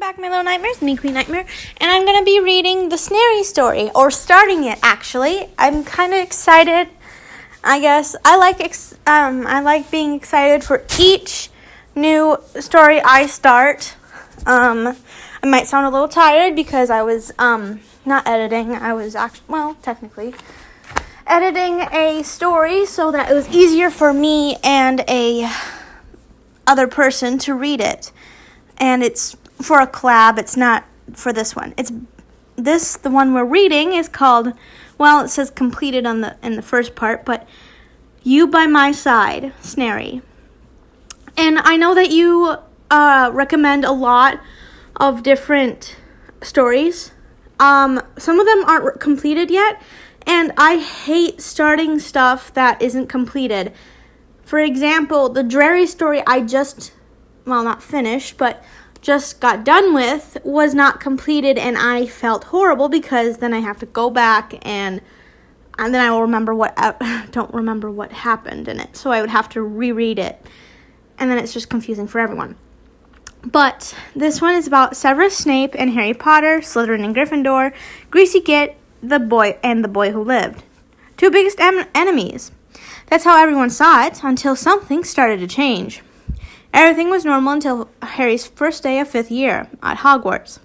back, my little nightmares. Me, Queen Nightmare, and I'm gonna be reading the Snarry story, or starting it. Actually, I'm kind of excited. I guess I like being excited for each new story I start. I might sound a little tired because I was not editing. I was technically editing a story so that it was easier for me and a other person to read it. And it's for a collab. It's not for this one. The one we're reading is called, it says completed in the first part, but You by My Side, Snarry. And I know that you recommend a lot of different stories. Some of them aren't completed yet, and I hate starting stuff that isn't completed. For example, the Dreary story I not finished, but just got done with was not completed, and I felt horrible because then I have to go back and then I will don't remember what happened in it. So I would have to reread it, and then it's just confusing for everyone. But this one is about Severus Snape and Harry Potter, Slytherin and Gryffindor, Greasy Git, the boy who lived. Two biggest enemies. That's how everyone saw it until something started to change. Everything was normal until Harry's first day of 5th year at Hogwarts.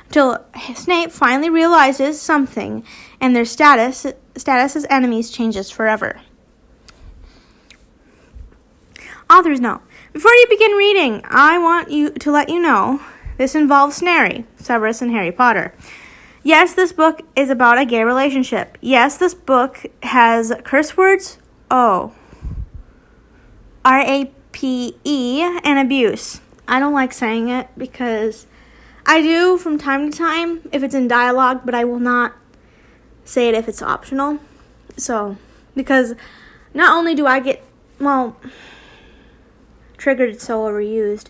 Until Snape finally realizes something, and their status as enemies changes forever. Author's note. Before you begin reading, I want to let you know this involves Snarry, Severus, and Harry Potter. Yes, this book is about a gay relationship. Yes, this book has curse words, R-A-P-E, and abuse. I don't like saying it because I do from time to time if it's in dialogue, but I will not say it if it's optional. So, because not only do I get, triggered, so overused,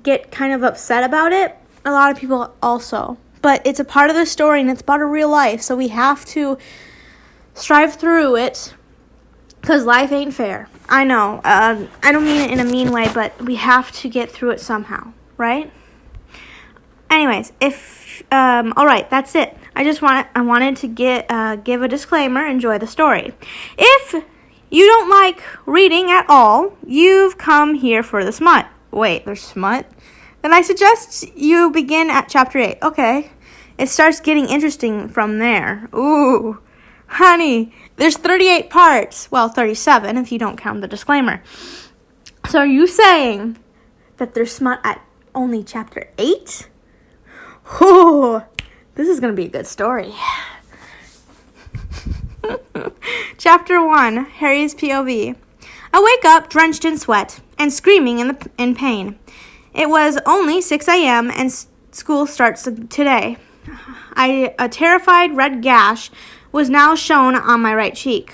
get kind of upset about it, a lot of people also. But it's a part of the story, and it's part of real life, so we have to strive through it, because life ain't fair. I know, I don't mean it in a mean way, but we have to get through it somehow, right? Anyways, alright, that's it. I wanted to give a disclaimer, enjoy the story. If you don't like reading at all, you've come here for the smut. Wait, there's smut? Then I suggest you begin at chapter 8. Okay. It starts getting interesting from there. Ooh, honey, there's 38 parts. 37 if you don't count the disclaimer. So are you saying that there's smut at only chapter 8? Oh, this is going to be a good story. Chapter 1, Harry's POV. I wake up drenched in sweat and screaming in pain. It was only 6 a.m. and school starts today. A terrified red gash was now shown on my right cheek.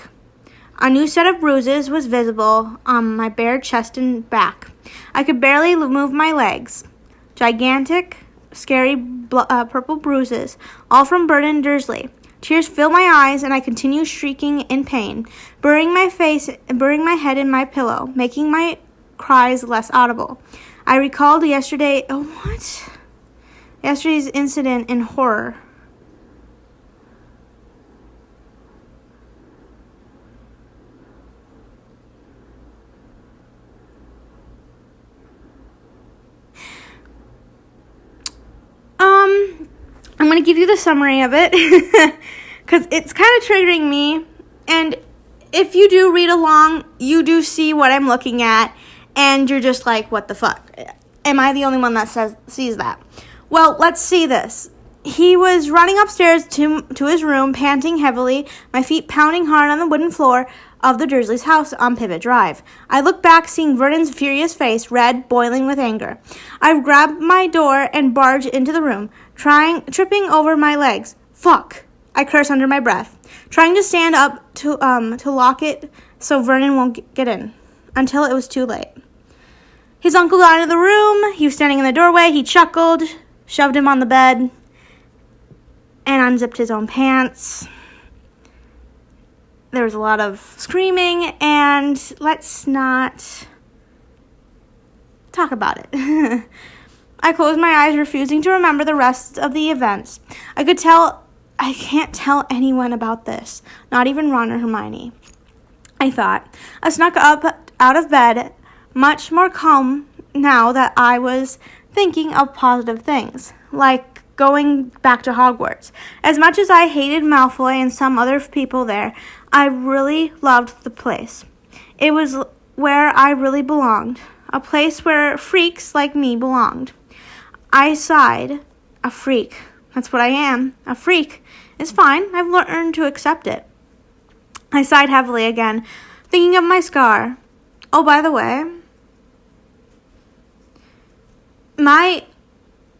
A new set of bruises was visible on my bare chest and back. I could barely move my legs. Gigantic, scary purple bruises, all from Burden Dursley. Tears fill my eyes, and I continue shrieking in pain, burying my head in my pillow, making my cries less audible. I recalled yesterday's incident in horror. I'm going to give you the summary of it because it's kind of triggering me, and if you do read along, you do see what I'm looking at, and you're just like, what the fuck? Am I the only one that sees that? Well, let's see this. He was running upstairs to his room, panting heavily, my feet pounding hard on the wooden floor of the Dursley's house on Pivot Drive. I looked back, seeing Vernon's furious face, red, boiling with anger. I grabbed my door and barged into the room, tripping over my legs. Fuck! I curse under my breath, trying to stand up to lock it so Vernon won't get in, until it was too late. His uncle got into the room. He was standing in the doorway. He chuckled, shoved him on the bed, and unzipped his own pants. There was a lot of screaming, and let's not talk about it. I closed my eyes, refusing to remember the rest of the events. I can't tell anyone about this, not even Ron or Hermione. I thought. I snuck up out of bed, much more calm now that I was thinking of positive things, like going back to Hogwarts. As much as I hated Malfoy and some other people there, I really loved the place. It was where I really belonged, a place where freaks like me belonged. I sighed. A freak. That's what I am. A freak. It's fine. I've learned to accept it. I sighed heavily again, thinking of my scar. Oh, by the way, my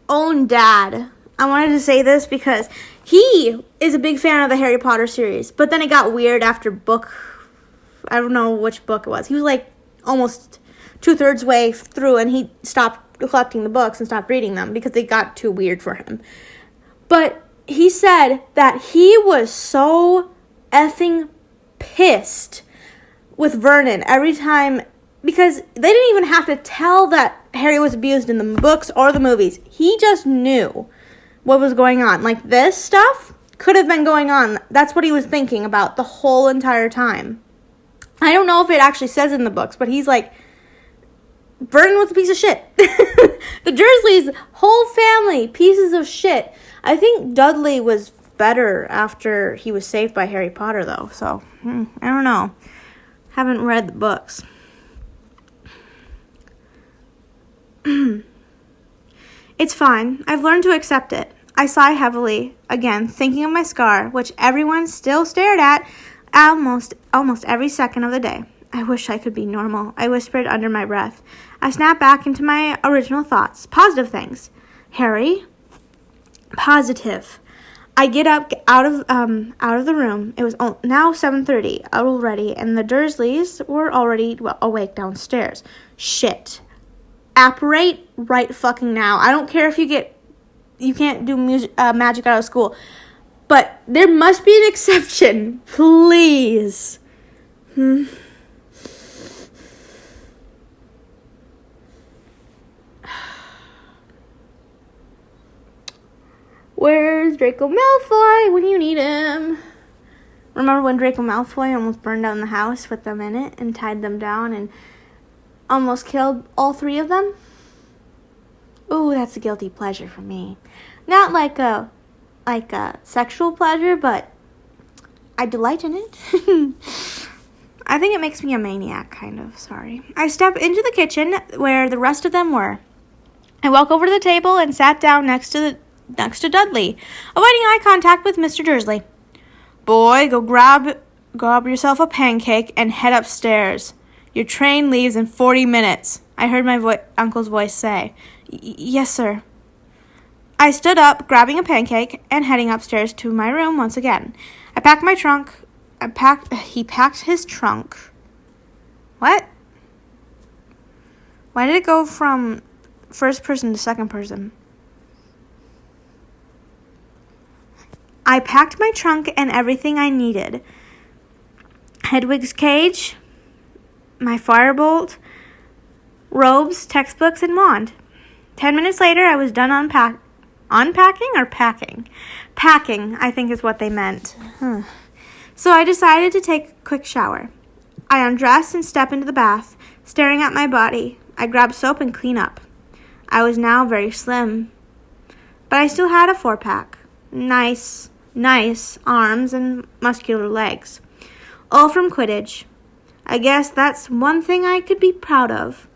own dad, I wanted to say this because he is a big fan of the Harry Potter series, but then it got weird after I don't know which book it was. He was like almost 2/3 way through, and he stopped collecting the books and stopped reading them because they got too weird for him. But he said that he was so effing pissed with Vernon every time, because they didn't even have to tell that Harry was abused in the books or the movies. He just knew what was going on. Like, this stuff could have been going on. That's what he was thinking about the whole entire time. I don't know if it actually says in the books, but he's like, Vernon was a piece of shit. The Dursleys' whole family, pieces of shit. I think Dudley was better after he was saved by Harry Potter, though. So, I don't know. Haven't read the books. It's fine. I've learned to accept it. I sigh heavily, again, thinking of my scar, which everyone still stared at almost every second of the day. I wish I could be normal, I whispered under my breath. I snapped back into my original thoughts. Positive things. Harry? Positive. I get up out of the room. It was now 7:30 already, and the Dursleys were already awake downstairs. Shit. Apparate right fucking now. I don't care if you can't do magic out of school, but there must be an exception. Please. Where's Draco Malfoy when you need him? Remember when Draco Malfoy almost burned down the house with them in it and tied them down and almost killed all 3 of them? Ooh, that's a guilty pleasure for me. Not like a sexual pleasure, but I delight in it. I think it makes me a maniac, kind of. Sorry. I step into the kitchen where the rest of them were. I walk over to the table and sat down next to Dudley, avoiding eye contact with Mr. Dursley. Boy, go grab yourself a pancake and head upstairs. Your train leaves in 40 minutes, I heard my uncle's voice say. Yes, sir. I stood up, grabbing a pancake, and heading upstairs to my room once again. I packed my trunk. He packed his trunk. What? Why did it go from first person to second person? I packed my trunk and everything I needed. Hedwig's cage, my firebolt, robes, textbooks, and wand. 10 minutes later, I was done unpacking or packing? Packing, I think is what they meant. So I decided to take a quick shower. I undressed and stepped into the bath, staring at my body. I grabbed soap and clean up. I was now very slim, but I still had a 4-pack. Nice arms and muscular legs. All from Quidditch. I guess that's one thing I could be proud of.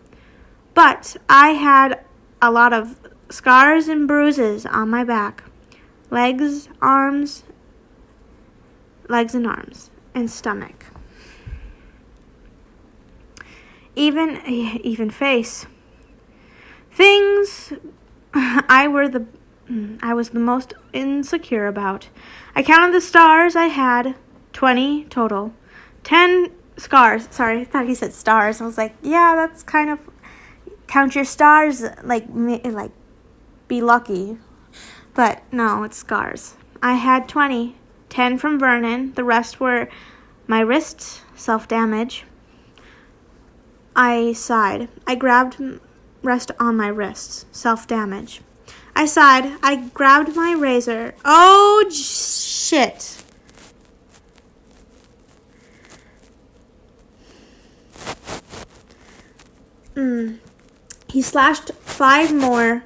But I had a lot of scars and bruises on my back. Legs and arms, and stomach. Even face. Things I was the most insecure about. I counted the stars I had, 20 total. 10 scars. Sorry, I thought he said stars. I was like, yeah, that's kind of, count your stars, like be lucky. But no, it's scars. I had 20. 10 from Vernon. The rest were my wrists, self-damage. I sighed. I grabbed rest on my wrists. Self-damage. I sighed. I grabbed my razor. Oh, shit. He slashed five more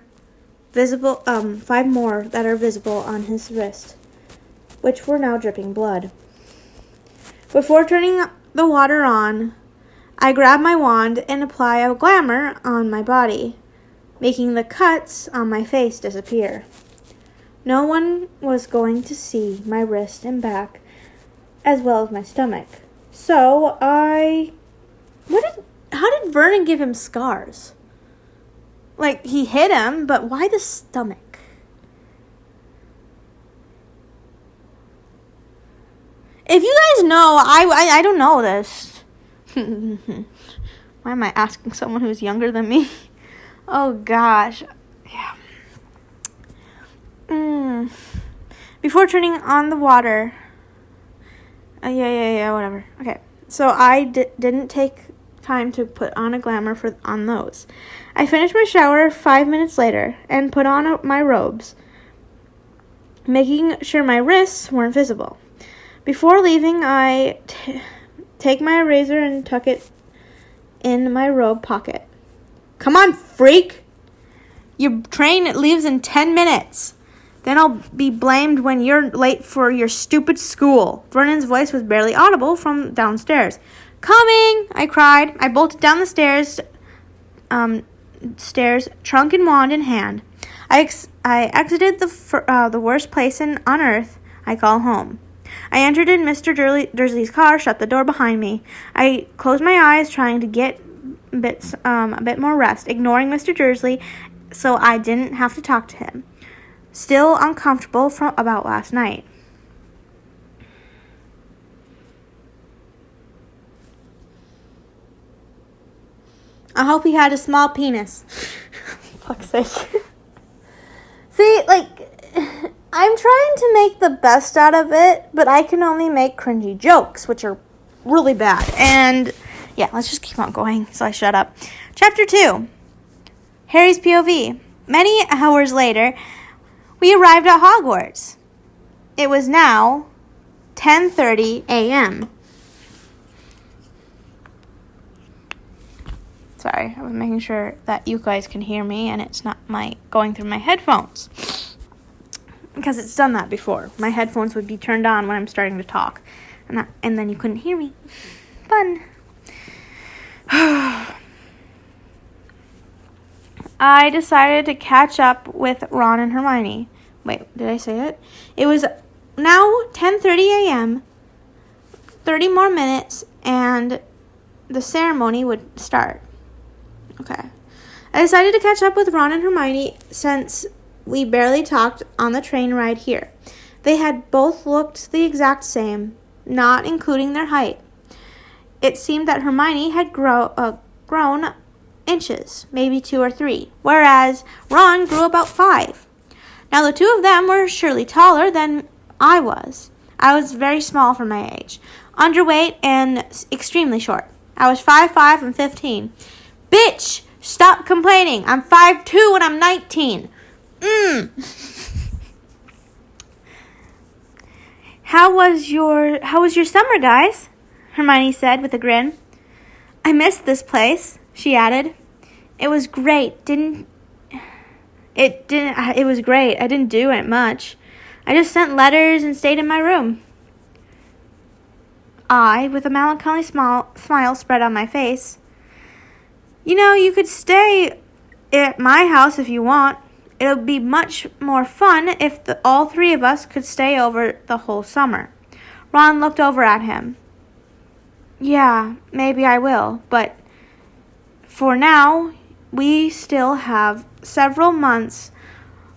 that are visible on his wrist, which were now dripping blood. Before turning the water on, I grabbed my wand and applied a glamour on my body, making the cuts on my face disappear. No one was going to see my wrist and back, as well as my stomach. So how did Vernon give him scars? Like, he hit him, but why the stomach? If you guys know, I don't know this. Why am I asking someone who's younger than me? Oh, gosh. Yeah. Before turning on the water. Whatever. Okay. So I didn't take time to put on a glamour on those. I finished my shower 5 minutes later and put on my robes, making sure my wrists weren't visible. Before leaving, I take my razor and tuck it in my robe pocket. Come on, freak! Your train leaves in 10 minutes. Then I'll be blamed when you're late for your stupid school. Vernon's voice was barely audible from downstairs. Coming! I cried. I bolted down the stairs, trunk and wand in hand. I exited the worst place on earth I call home. I entered in Mr. Dursley's car, shut the door behind me. I closed my eyes, trying to get a bit more rest, ignoring Mr. Dursley so I didn't have to talk to him. Still uncomfortable about last night. I hope he had a small penis. Fuck's sake. See, I'm trying to make the best out of it, but I can only make cringy jokes, which are really bad. And, yeah, let's just keep on going, so I shut up. Chapter 2. Harry's POV. Many hours later, we arrived at Hogwarts. It was now 10:30 a.m. Sorry, I was making sure that you guys can hear me and it's not going through my headphones. Because it's done that before. My headphones would be turned on when I'm starting to talk. And then you couldn't hear me. Fun. I decided to catch up with Ron and Hermione. Wait, did I say it? It was now 10:30 a.m., 30 more minutes, and the ceremony would start. Okay. I decided to catch up with Ron and Hermione since we barely talked on the train ride here. They had both looked the exact same, not including their height. It seemed that Hermione had grown inches, maybe 2 or 3, whereas Ron grew about 5. Now, the two of them were surely taller than I was. I was very small for my age, underweight and extremely short. I was 5'5" and 15. Bitch, stop complaining. I'm 5'2" and I'm 19. How was your summer, guys? Hermione said with a grin. I missed this place, she added. It was great. It was great. I didn't do it much. I just sent letters and stayed in my room. I, with a melancholy smile spread on my face. You know, you could stay at my house if you want. It'll be much more fun if all 3 of us could stay over the whole summer. Ron looked over at him. Yeah, maybe I will, but for now, we still have several months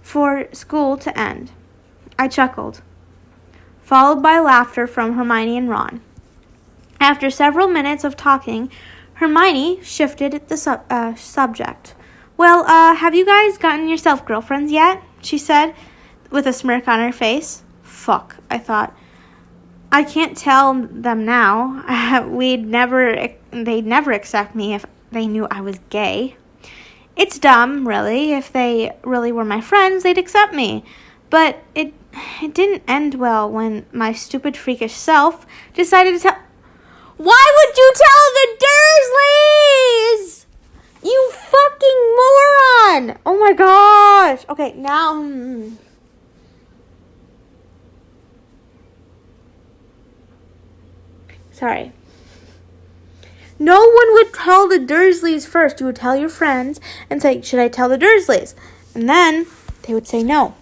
for school to end. I chuckled, followed by laughter from Hermione and Ron. After several minutes of talking, Hermione shifted the subject. Well, have you guys gotten yourself girlfriends yet? She said, with a smirk on her face. Fuck, I thought. I can't tell them now. They'd never accept me if they knew I was gay. It's dumb, really. If they really were my friends, they'd accept me. But it didn't end well when my stupid freakish self decided to tell... Why would you tell the Dursleys? You fucking moron! Oh my gosh. Okay, now... Sorry. No one would tell the Dursleys first. You would tell your friends and say, should I tell the Dursleys? And then they would say no.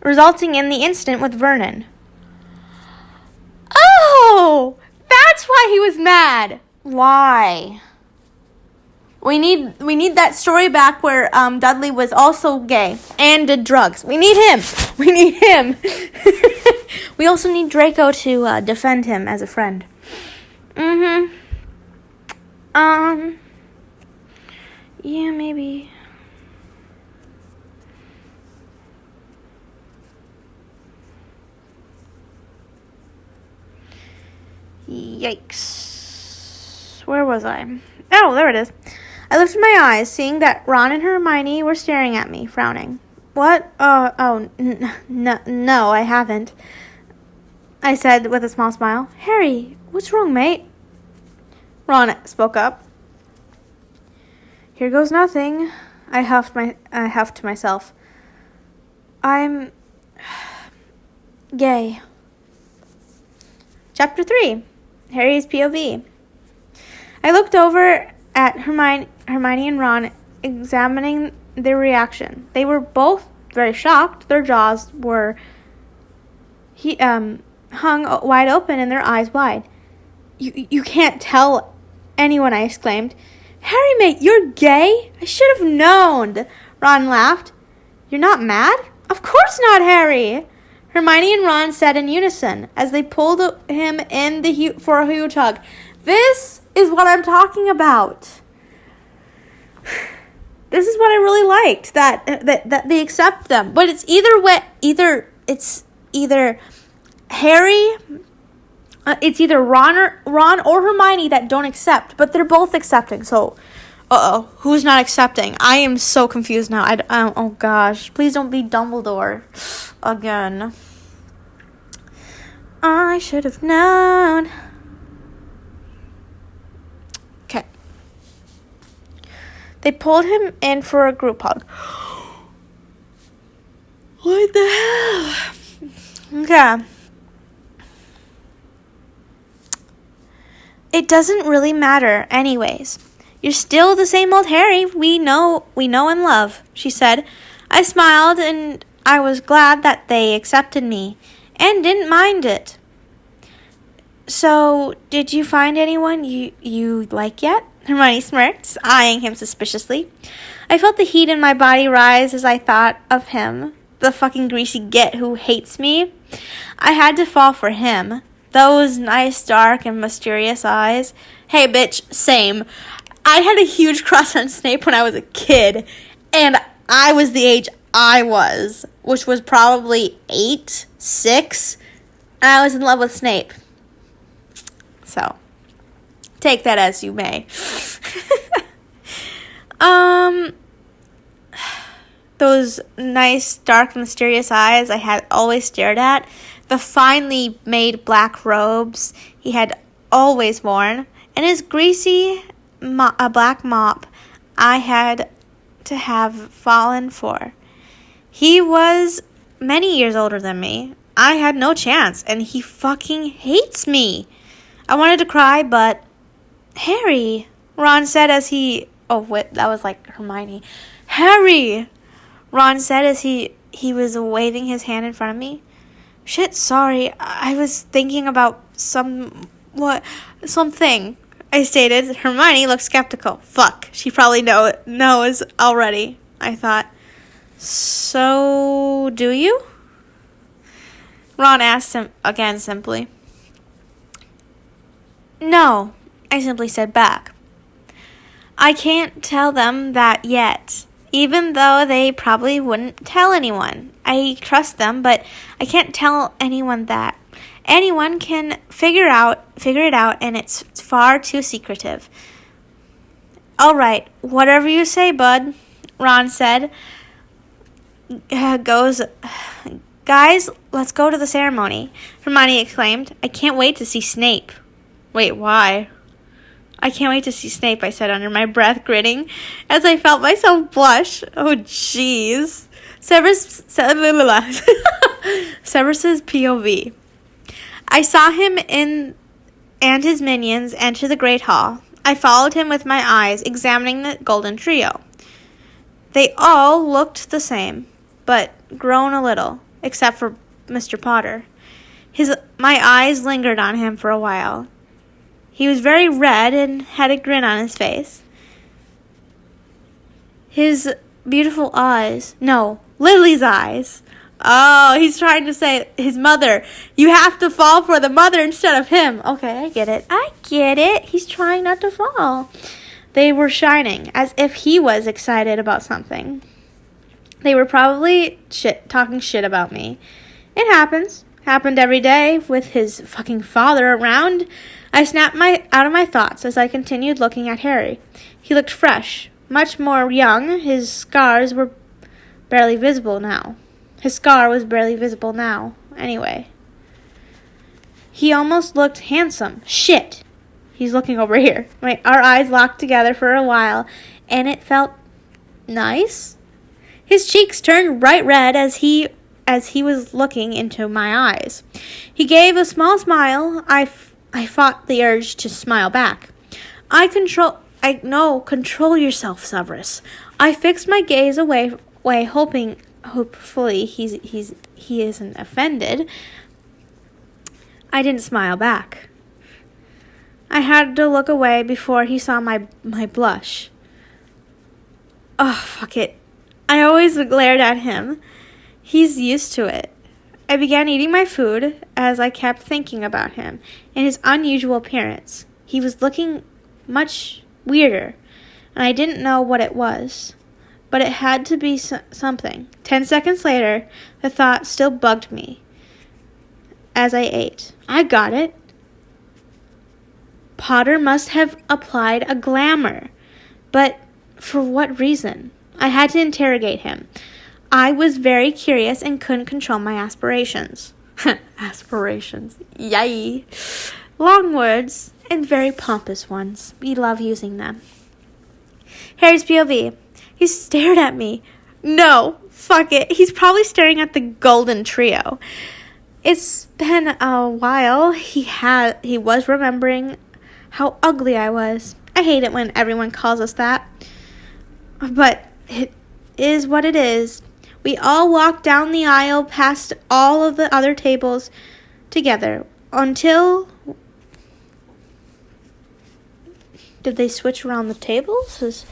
Resulting in the incident with Vernon. Oh! That's why he was mad. Why? We need that story back where Dudley was also gay and did drugs. We need him. We need him. We also need Draco to defend him as a friend. Yeah, maybe. Yikes. Where was I? Oh, there it is. I lifted my eyes, seeing that Ron and Hermione were staring at me, frowning. What? No, I haven't, I said with a small smile. Harry, what's wrong, mate? Ron spoke up. Here goes nothing, I huffed to myself. I'm gay. Chapter 3. Harry's POV. I looked over at Hermione and Ron, examining their reaction. They were both very shocked. Their jaws were hung wide open and their eyes wide. You can't tell anyone, I exclaimed. Harry, mate, you're gay? I should have known. Ron laughed. You're not mad? Of course not, Harry. Hermione and Ron said in unison as they pulled him in for a huge hug. This is what I'm talking about. This is what I really liked, that they accept them. But it's either Harry, it's either Ron or Hermione that don't accept, but they're both accepting. So, who's not accepting? I am so confused now. Oh gosh, please don't be Dumbledore again. I should have known. Okay. They pulled him in for a group hug. What the hell? Okay. It doesn't really matter anyways. You're still the same old Harry we know and love, she said. I smiled and I was glad that they accepted me and didn't mind it. So, did you find anyone you like yet? Hermione smirked, eyeing him suspiciously. I felt the heat in my body rise as I thought of him, the fucking greasy git who hates me. I had to fall for him. Those nice, dark, and mysterious eyes. Hey, bitch, same. I had a huge crush on Snape when I was a kid, and I was the age I was, which was probably 8, 6, and I was in love with Snape. So, take that as you may. Those nice, dark, mysterious eyes I had always stared at, the finely made black robes he had always worn, and his greasy black mop I had to have fallen for. He was many years older than me. I had no chance, and he fucking hates me. I wanted to cry, but... Harry, Ron said as he... Oh, wait, that was like Hermione. Harry, Ron said as he was waving his hand in front of me. Shit, sorry. I was thinking about something, I stated. Hermione looked skeptical. Fuck, she probably knows already, I thought. So, do you? Ron asked him again simply. No, I simply said back. I can't tell them that yet, even though they probably wouldn't tell anyone. I trust them, but I can't tell anyone that. Anyone can figure it out, and it's far too secretive. All right, whatever you say, bud, Ron said. Guys, let's go to the ceremony, Hermione exclaimed. I can't wait to see Snape. Wait, why? I can't wait to see Snape, I said under my breath, grinning, as I felt myself blush. Oh, jeez. Severus's POV. I saw him and his minions enter the Great Hall. I followed him with my eyes, examining the golden trio. They all looked the same, but grown a little, except for Mr. Potter. My eyes lingered on him for a while. He was very red and had a grin on his face. His beautiful eyes. No, Lily's eyes. Oh, he's trying to say his mother. You have to fall for the mother instead of him. Okay, I get it. He's trying not to fall. They were shining, as if he was excited about something. They were probably talking shit about me. It happens. Happened every day with his fucking father around. I snapped out of my thoughts as I continued looking at Harry. He looked fresh, much more young. His scar was barely visible now. Anyway. He almost looked handsome. Shit. He's looking over here. Our eyes locked together for a while, and it felt nice. His cheeks turned bright red as he was looking into my eyes. He gave a small smile. I fought the urge to smile back. Control yourself, Severus. I fixed my gaze away, hopefully he isn't offended. I didn't smile back. I had to look away before he saw my blush. Oh, fuck it. I always glared at him. He's used to it. I began eating my food as I kept thinking about him and his unusual appearance. He was looking much weirder, and I didn't know what it was. But it had to be something. 10 seconds later, the thought still bugged me as I ate. I got it. Potter must have applied a glamour. But for what reason? I had to interrogate him. I was very curious and couldn't control my aspirations. Aspirations. Yay. Long words and very pompous ones. We love using them. Harry's POV. He stared at me. No, fuck it. He's probably staring at the golden trio. It's been a while. He was remembering how ugly I was. I hate it when everyone calls us that. But it is what it is. We all walked down the aisle past all of the other tables together until... Did they switch around the tables? Is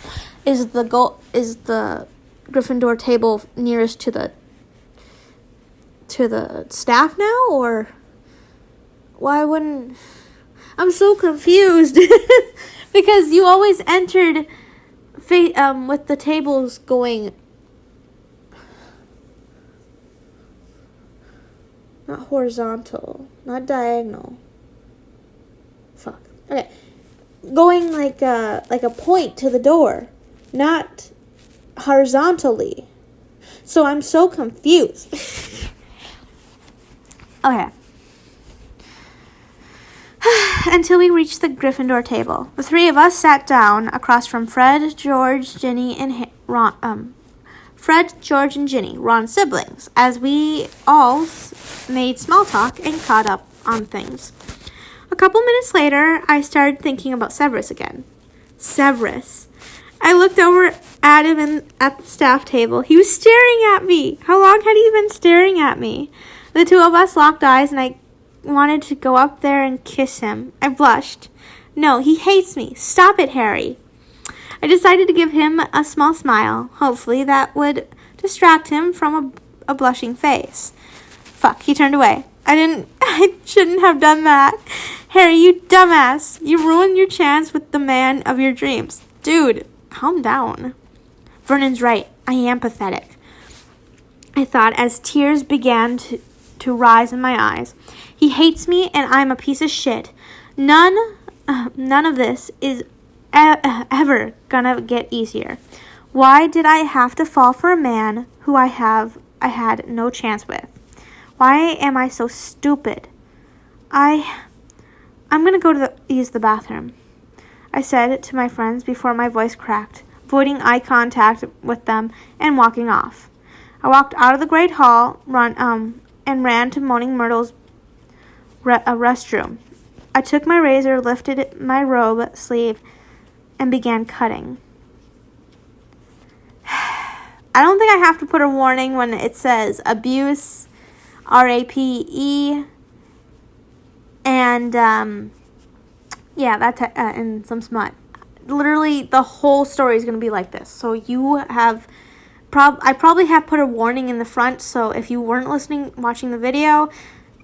the Gryffindor table nearest to the staff now, or why wouldn't... I'm so confused because you always entered with the tables going not horizontal, not diagonal. Fuck. Okay. Going like a point to the door, not horizontally. So I'm so confused. Okay. Until we reached the Gryffindor table. The three of us sat down across from Fred, George, Ginny, and Ron. Fred, George, and Ginny, Ron's siblings, as we all made small talk and caught up on things. A couple minutes later, I started thinking about Severus again. Severus. I looked over at him at the staff table. He was staring at me. How long had he been staring at me? The two of us locked eyes, and I wanted to go up there and kiss him. I blushed. No, he hates me. Stop it, Harry. I decided to give him a small smile. Hopefully that would distract him from a blushing face. Fuck, he turned away. I shouldn't have done that. Harry, you dumbass. You ruined your chance with the man of your dreams. Dude, calm down. Vernon's right. I am pathetic. I thought as tears began to rise in my eyes. He hates me and I'm a piece of shit. None of this is ever gonna get easier. Why did I have to fall for a man who I had no chance with? Why am I so stupid? I'm gonna go to use the bathroom, I said to my friends before my voice cracked, avoiding eye contact with them and walking off. I walked out of the great hall, and ran to Moaning Myrtle's restroom. I took my razor, lifted my robe sleeve, and began cutting. I don't think I have to put a warning when it says abuse, RAPE, and that's and some smut. Literally, the whole story is going to be like this. So you have, I probably have put a warning in the front. So if you weren't watching the video,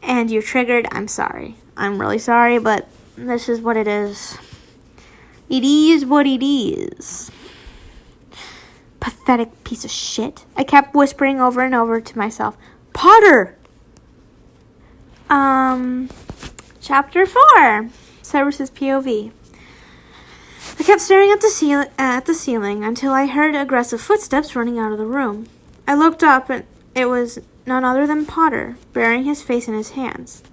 and you're triggered, I'm sorry. I'm really sorry, but this is what it is. It is what it is. Pathetic piece of shit. I kept whispering over and over to myself, Potter! Chapter 4. Severus's POV. I kept staring at the ceiling until I heard aggressive footsteps running out of the room. I looked up and it was none other than Potter, burying his face in his hands.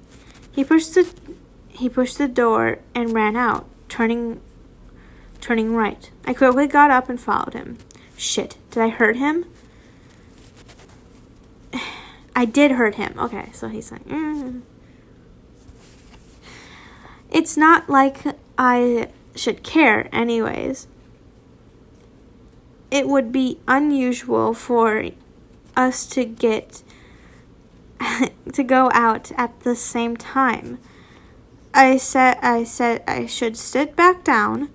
He pushed the door and ran out, turning right. I quickly got up and followed him. Shit, did I hurt him? I did hurt him. Okay, so he's like, It's not like I should care anyways. It would be unusual for us to go out at the same time. I said I should sit back down.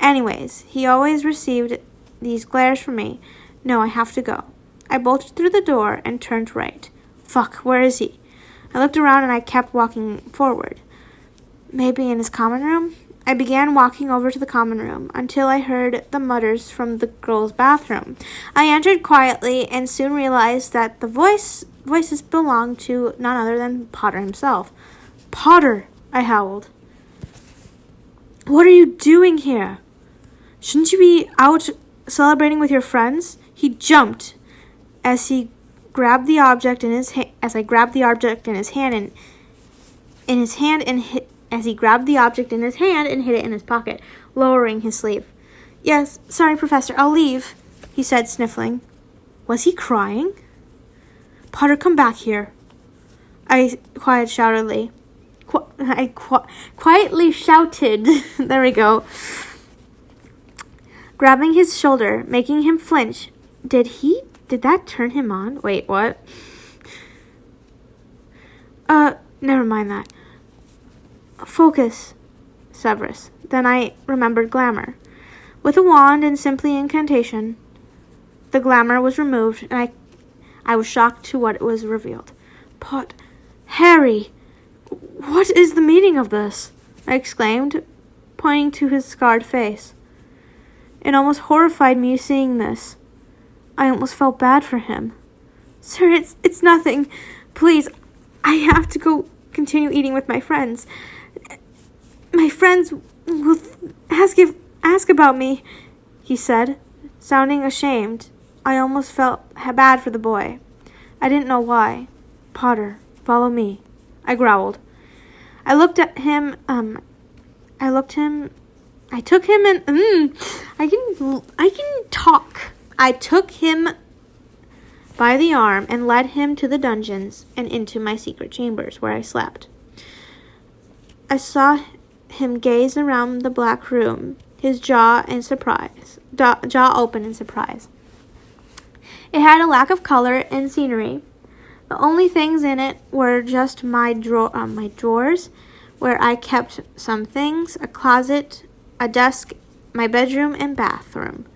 Anyways, he always received these glares from me. No, I have to go. I bolted through the door and turned right. Fuck, where is he? I looked around and I kept walking forward. Maybe in his common room? I began walking over to the common room until I heard the mutters from the girls' bathroom. I entered quietly and soon realized that the voices belonged to none other than Potter himself. Potter, I howled. What are you doing here? Shouldn't you be out celebrating with your friends? He jumped as he grabbed the object in his hand. As he grabbed the object in his hand and hid it in his pocket, lowering his sleeve. Yes, sorry, Professor, I'll leave, he said, sniffling. Was he crying? Potter, come back here. I quietly shouted. There we go. Grabbing his shoulder, making him flinch. Did that turn him on? Wait, what? Never mind that. Focus, Severus. Then I remembered glamour. With a wand and simply incantation, the glamour was removed, and I was shocked to what was revealed. Harry, what is the meaning of this? I exclaimed, pointing to his scarred face. It almost horrified me seeing this. I almost felt bad for him. Sir, it's nothing. Please, I have to go continue eating with my friends. My friends will ask about me, he said, sounding ashamed. I almost felt bad for the boy. I didn't know why. Potter, follow me, I growled. I took him by the arm and led him to the dungeons and into my secret chambers where I slept. I saw him gaze around the black room, his jaw open in surprise. It had a lack of color and scenery. The only things in it were just my drawers, where I kept some things, a closet, a desk, my bedroom, and bathroom.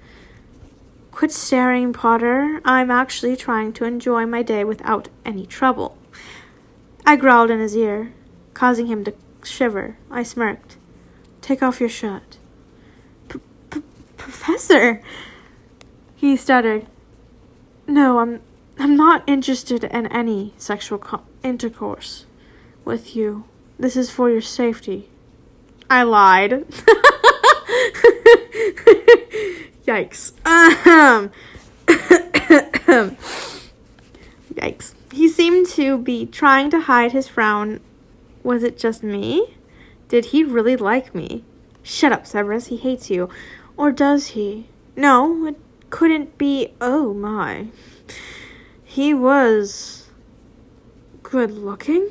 Quit staring, Potter. I'm actually trying to enjoy my day without any trouble. I growled in his ear, causing him to shiver. I smirked. Take off your shirt. Professor, he stuttered. No, I'm not interested in any sexual intercourse with you. This is for your safety. I lied. Yikes. Yikes. He seemed to be trying to hide his frown. Was it just me? Did he really like me? Shut up, Severus. He hates you. Or does he? No, it couldn't be. Oh, my. He was good looking.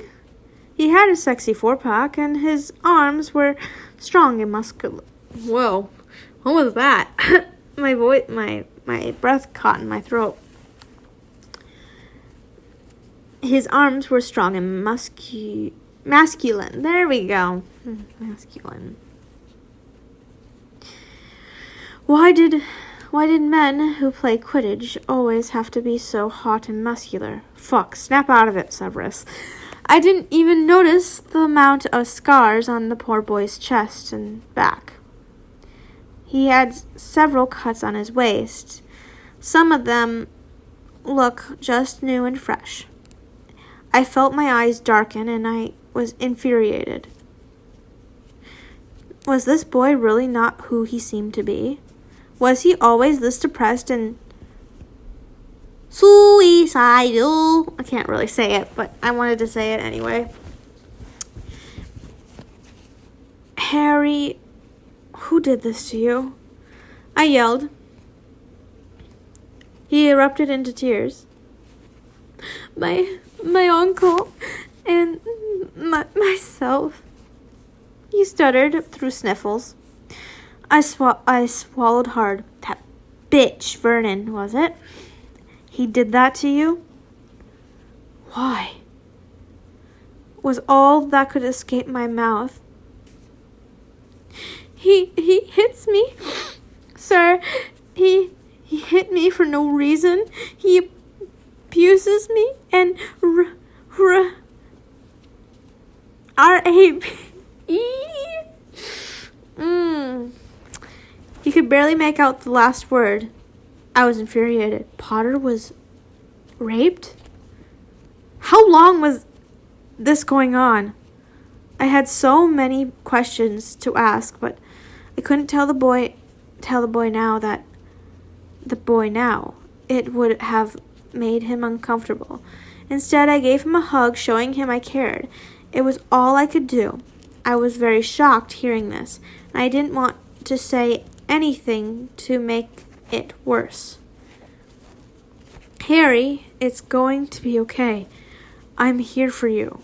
He had a sexy four-pack, and his arms were strong and muscular. Whoa. What was that? My breath caught in my throat. His arms were strong and masculine. There we go. Masculine. Why did men who play Quidditch always have to be so hot and muscular? Fuck, snap out of it, Severus. I didn't even notice the amount of scars on the poor boy's chest and back. He had several cuts on his waist. Some of them look just new and fresh. I felt my eyes darken and I was infuriated. Was this boy really not who he seemed to be? Was he always this depressed and suicidal? I can't really say it, but I wanted to say it anyway. Harry, who did this to you? I yelled. He erupted into tears. My uncle and myself. He stuttered through sniffles. I swallowed hard. That bitch, Vernon, was it? He did that to you? Why? Was all that could escape my mouth. He hits me. Sir, he hit me for no reason. He abuses me and R-A-P-E. He could barely make out the last word. I was infuriated. Potter was raped? How long was this going on? I had so many questions to ask, but I couldn't tell the boy now. It would have made him uncomfortable. Instead, I gave him a hug, showing him I cared. It was all I could do. I was very shocked hearing this, and I didn't want to say anything to make it worse. Harry, it's going to be okay. I'm here for you.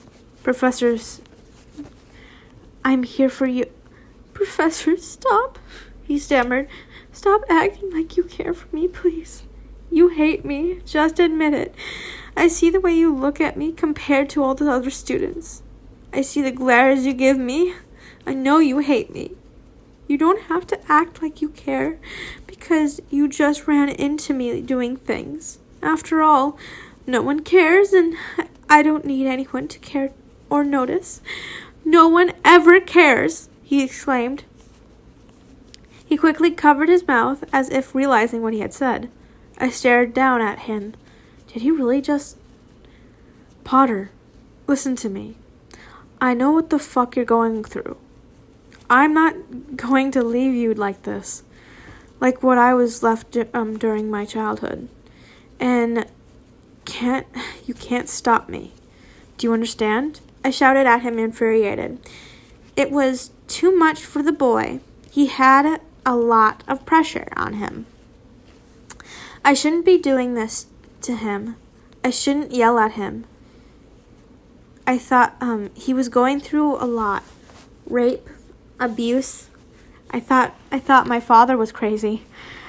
I'm here for you. Professor, stop, he stammered. Stop acting like you care for me, please. You hate me. Just admit it. I see the way you look at me compared to all the other students. I see the glares you give me. I know you hate me. You don't have to act like you care because you just ran into me doing things. After all, no one cares and I don't need anyone to care or notice. No one ever cares, he exclaimed. He quickly covered his mouth as if realizing what he had said. I stared down at him. Did he really just... Potter, listen to me. I know what the fuck you're going through. I'm not going to leave you like this. Like what I was left during my childhood. And you can't stop me. Do you understand? I shouted at him, infuriated. It was too much for the boy. He had a lot of pressure on him. I shouldn't be doing this to him. I shouldn't yell at him. I thought he was going through a lot. Rape, abuse. I thought my father was crazy.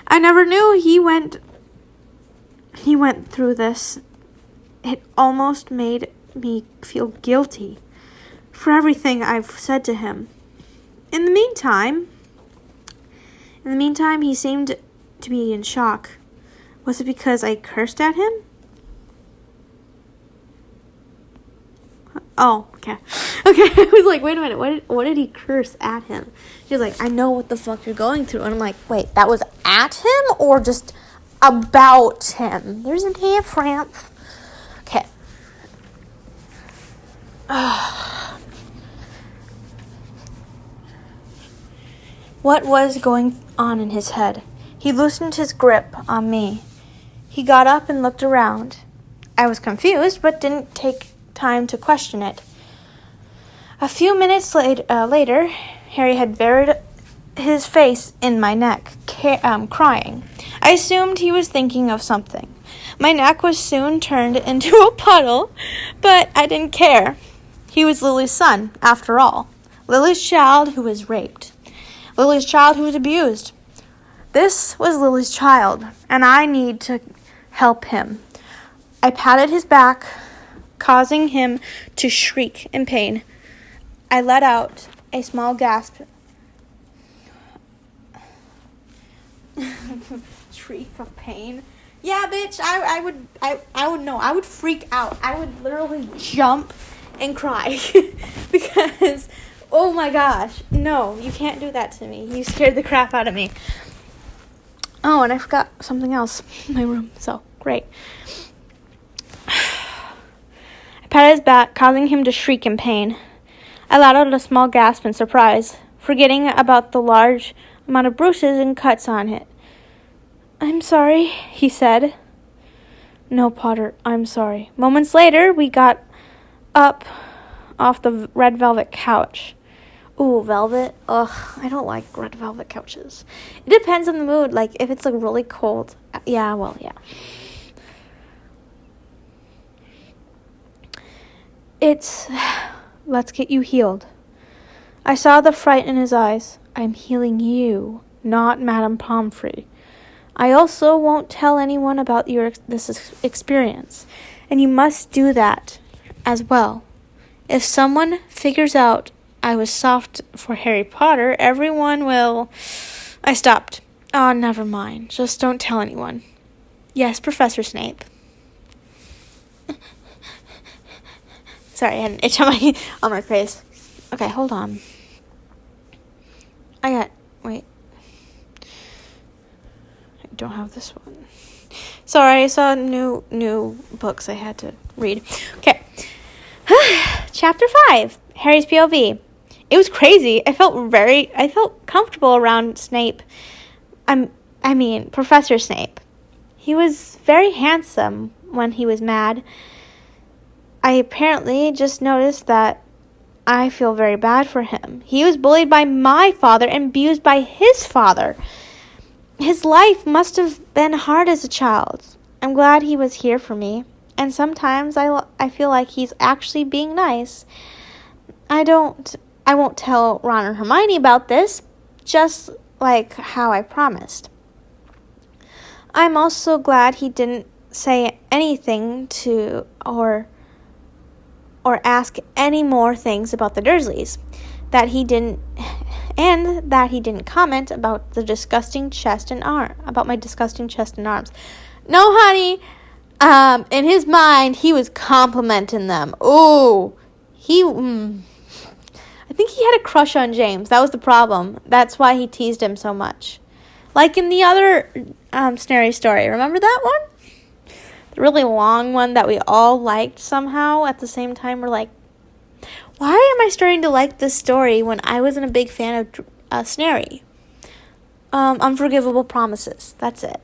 I never knew he went through this. It almost made me feel guilty for everything I've said to him. In the meantime, he seemed to be in shock. Was it because I cursed at him? Oh, okay. Okay, I was like, wait a minute, what did he curse at him? She was like, I know what the fuck you're going through. And I'm like, wait, that was at him or just about him? There's a difference. Okay. What was going on in his head? He loosened his grip on me. He got up and looked around. I was confused, but didn't take time to question it. A few minutes later, Harry had buried his face in my neck, crying. I assumed he was thinking of something. My neck was soon turned into a puddle, but I didn't care. He was Lily's son, after all. Lily's child who was raped. Lily's child who was abused. This was Lily's child, and I need to help him. I patted his back, causing him to shriek in pain. I let out a small gasp. Shriek of pain? Yeah, bitch, I would know. I would freak out. I would literally jump and cry because, oh my gosh, no, you can't do that to me. You scared the crap out of me. Oh, and I forgot something else in my room, so great. I patted his back, causing him to shriek in pain. I let out a small gasp in surprise, forgetting about the large amount of bruises and cuts on it. I'm sorry, he said. No, Potter, I'm sorry. Moments later, we got up off the red velvet couch. Ooh, velvet? Ugh, I don't like red velvet couches. It depends on the mood. Like, if it's, like, really cold. Yeah. Let's get you healed. I saw the fright in his eyes. I'm healing you, not Madame Pomfrey. I also won't tell anyone about this experience, and you must do that as well. If someone figures out I was soft for Harry Potter, everyone will... I stopped. Oh, never mind. Just don't tell anyone. Yes, Professor Snape. Sorry, I had an itch on my face. Okay, hold on. Wait. I don't have this one. Sorry, I saw new books I had to read. Okay. Chapter 5, Harry's POV. It was crazy. I felt comfortable around Snape. Professor Snape. He was very handsome when he was mad. I apparently just noticed that I feel very bad for him. He was bullied by my father and abused by his father. His life must have been hard as a child. I'm glad he was here for me. And sometimes I feel like he's actually being nice. I won't tell Ron or Hermione about this, just like how I promised. I'm also glad he didn't say anything to or ask any more things about the Dursleys, that he didn't comment about the disgusting chest and about my disgusting chest and arms. No, honey. In his mind, he was complimenting them. Ooh, I think he had a crush on James. That was the problem. That's why he teased him so much. Like in the other Snarry story. Remember that one? The really long one that we all liked somehow. At the same time, we're like, why am I starting to like this story when I wasn't a big fan of Snarry? Unforgivable Promises. That's it.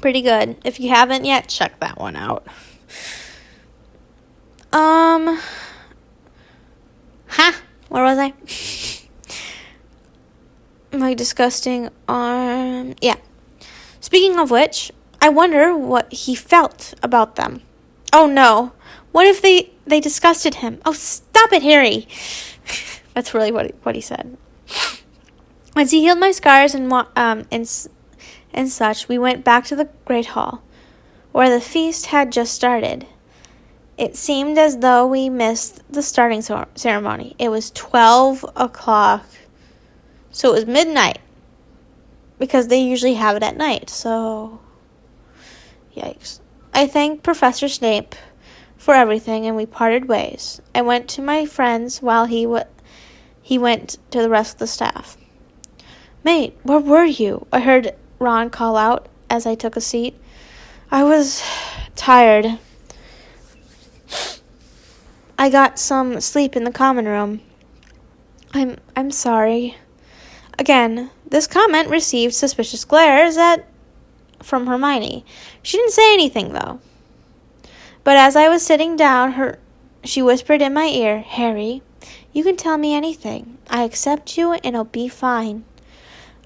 Pretty good. If you haven't yet, check that one out. Where was I? My disgusting arm. Yeah. Speaking of which, I wonder what he felt about them. Oh no. What if they disgusted him? Oh, stop it, Harry. That's really what he said. Once he healed my scars and such, we went back to the Great Hall, where the feast had just started. It seemed as though we missed the starting ceremony. It was 12 o'clock, so it was midnight, because they usually have it at night, so yikes. I thanked Professor Snape for everything, and we parted ways. I went to my friends while he went to the rest of the staff. Mate, where were you? I heard Ron call out as I took a seat. I was tired. I got some sleep in the common room. I'm sorry. Again, this comment received suspicious glares from Hermione. She didn't say anything, though. But as I was sitting down, she whispered in my ear, "Harry, you can tell me anything. I accept you and it'll be fine."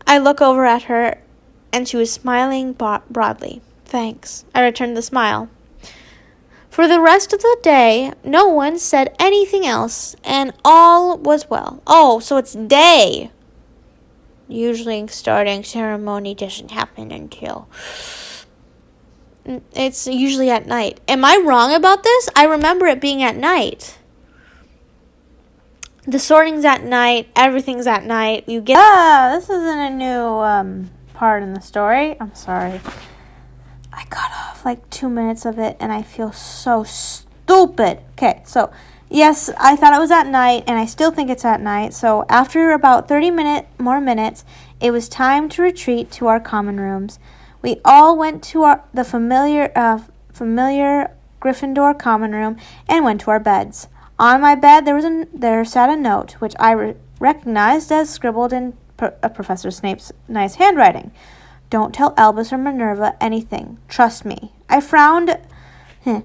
I look over at her, and she was smiling broadly. "Thanks." I returned the smile. For the rest of the day, no one said anything else, and all was well. Oh, so it's day. Usually starting ceremony doesn't happen until... It's usually at night. Am I wrong about this? I remember it being at night. The sorting's at night. Everything's at night. This isn't a new part in the story. I'm sorry. I cut off like 2 minutes of it, and I feel so stupid. Okay, so, yes, I thought it was at night, and I still think it's at night. So, after about 30 more minutes, it was time to retreat to our common rooms. We all went to the familiar Gryffindor common room and went to our beds. On my bed, there sat a note, which I recognized as scribbled in Professor Snape's nice handwriting. "Don't tell Albus or Minerva anything. Trust me." I frowned at the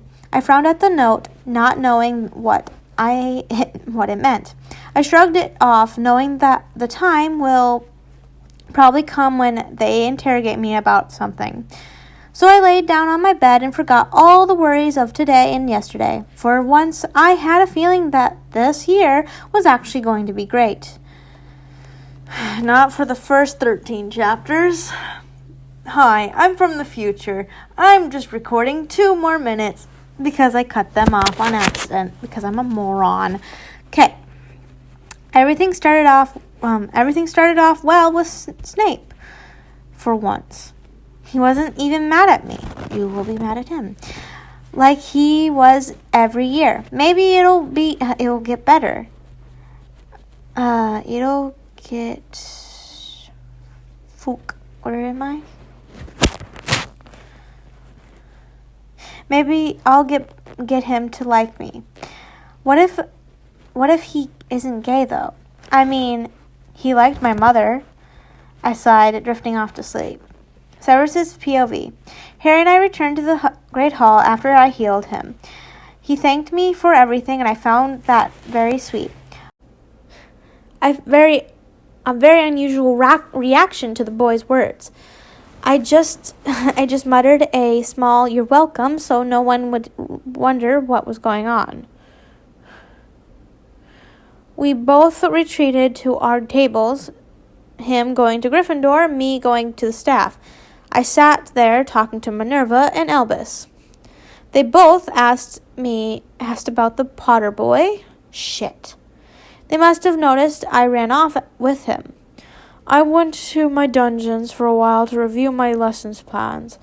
note, not knowing what it meant. I shrugged it off, knowing that the time will probably come when they interrogate me about something. So I laid down on my bed and forgot all the worries of today and yesterday. For once, I had a feeling that this year was actually going to be great. Not for the first 13 chapters. Hi, I'm from the future. I'm just recording 2 more minutes because I cut them off on accident because I'm a moron. Okay. Everything started off well with Snape. For once. He wasn't even mad at me. You will be mad at him. Like he was every year. Maybe it'll get better. It'll get... Where am I? Maybe I'll get him to like me. What if he isn't gay, though? I mean, he liked my mother. I sighed, drifting off to sleep. Severus's POV. Harry and I returned to the Great Hall after I healed him. He thanked me for everything, and I found that very sweet. A very unusual reaction to the boy's words. I just muttered a small "you're welcome" so no one would wonder what was going on. We both retreated to our tables, him going to Gryffindor, me going to the staff. I sat there talking to Minerva and Albus. They both asked about the Potter boy. Shit. They must have noticed I ran off with him. I went to my dungeons for a while to review my lessons plans,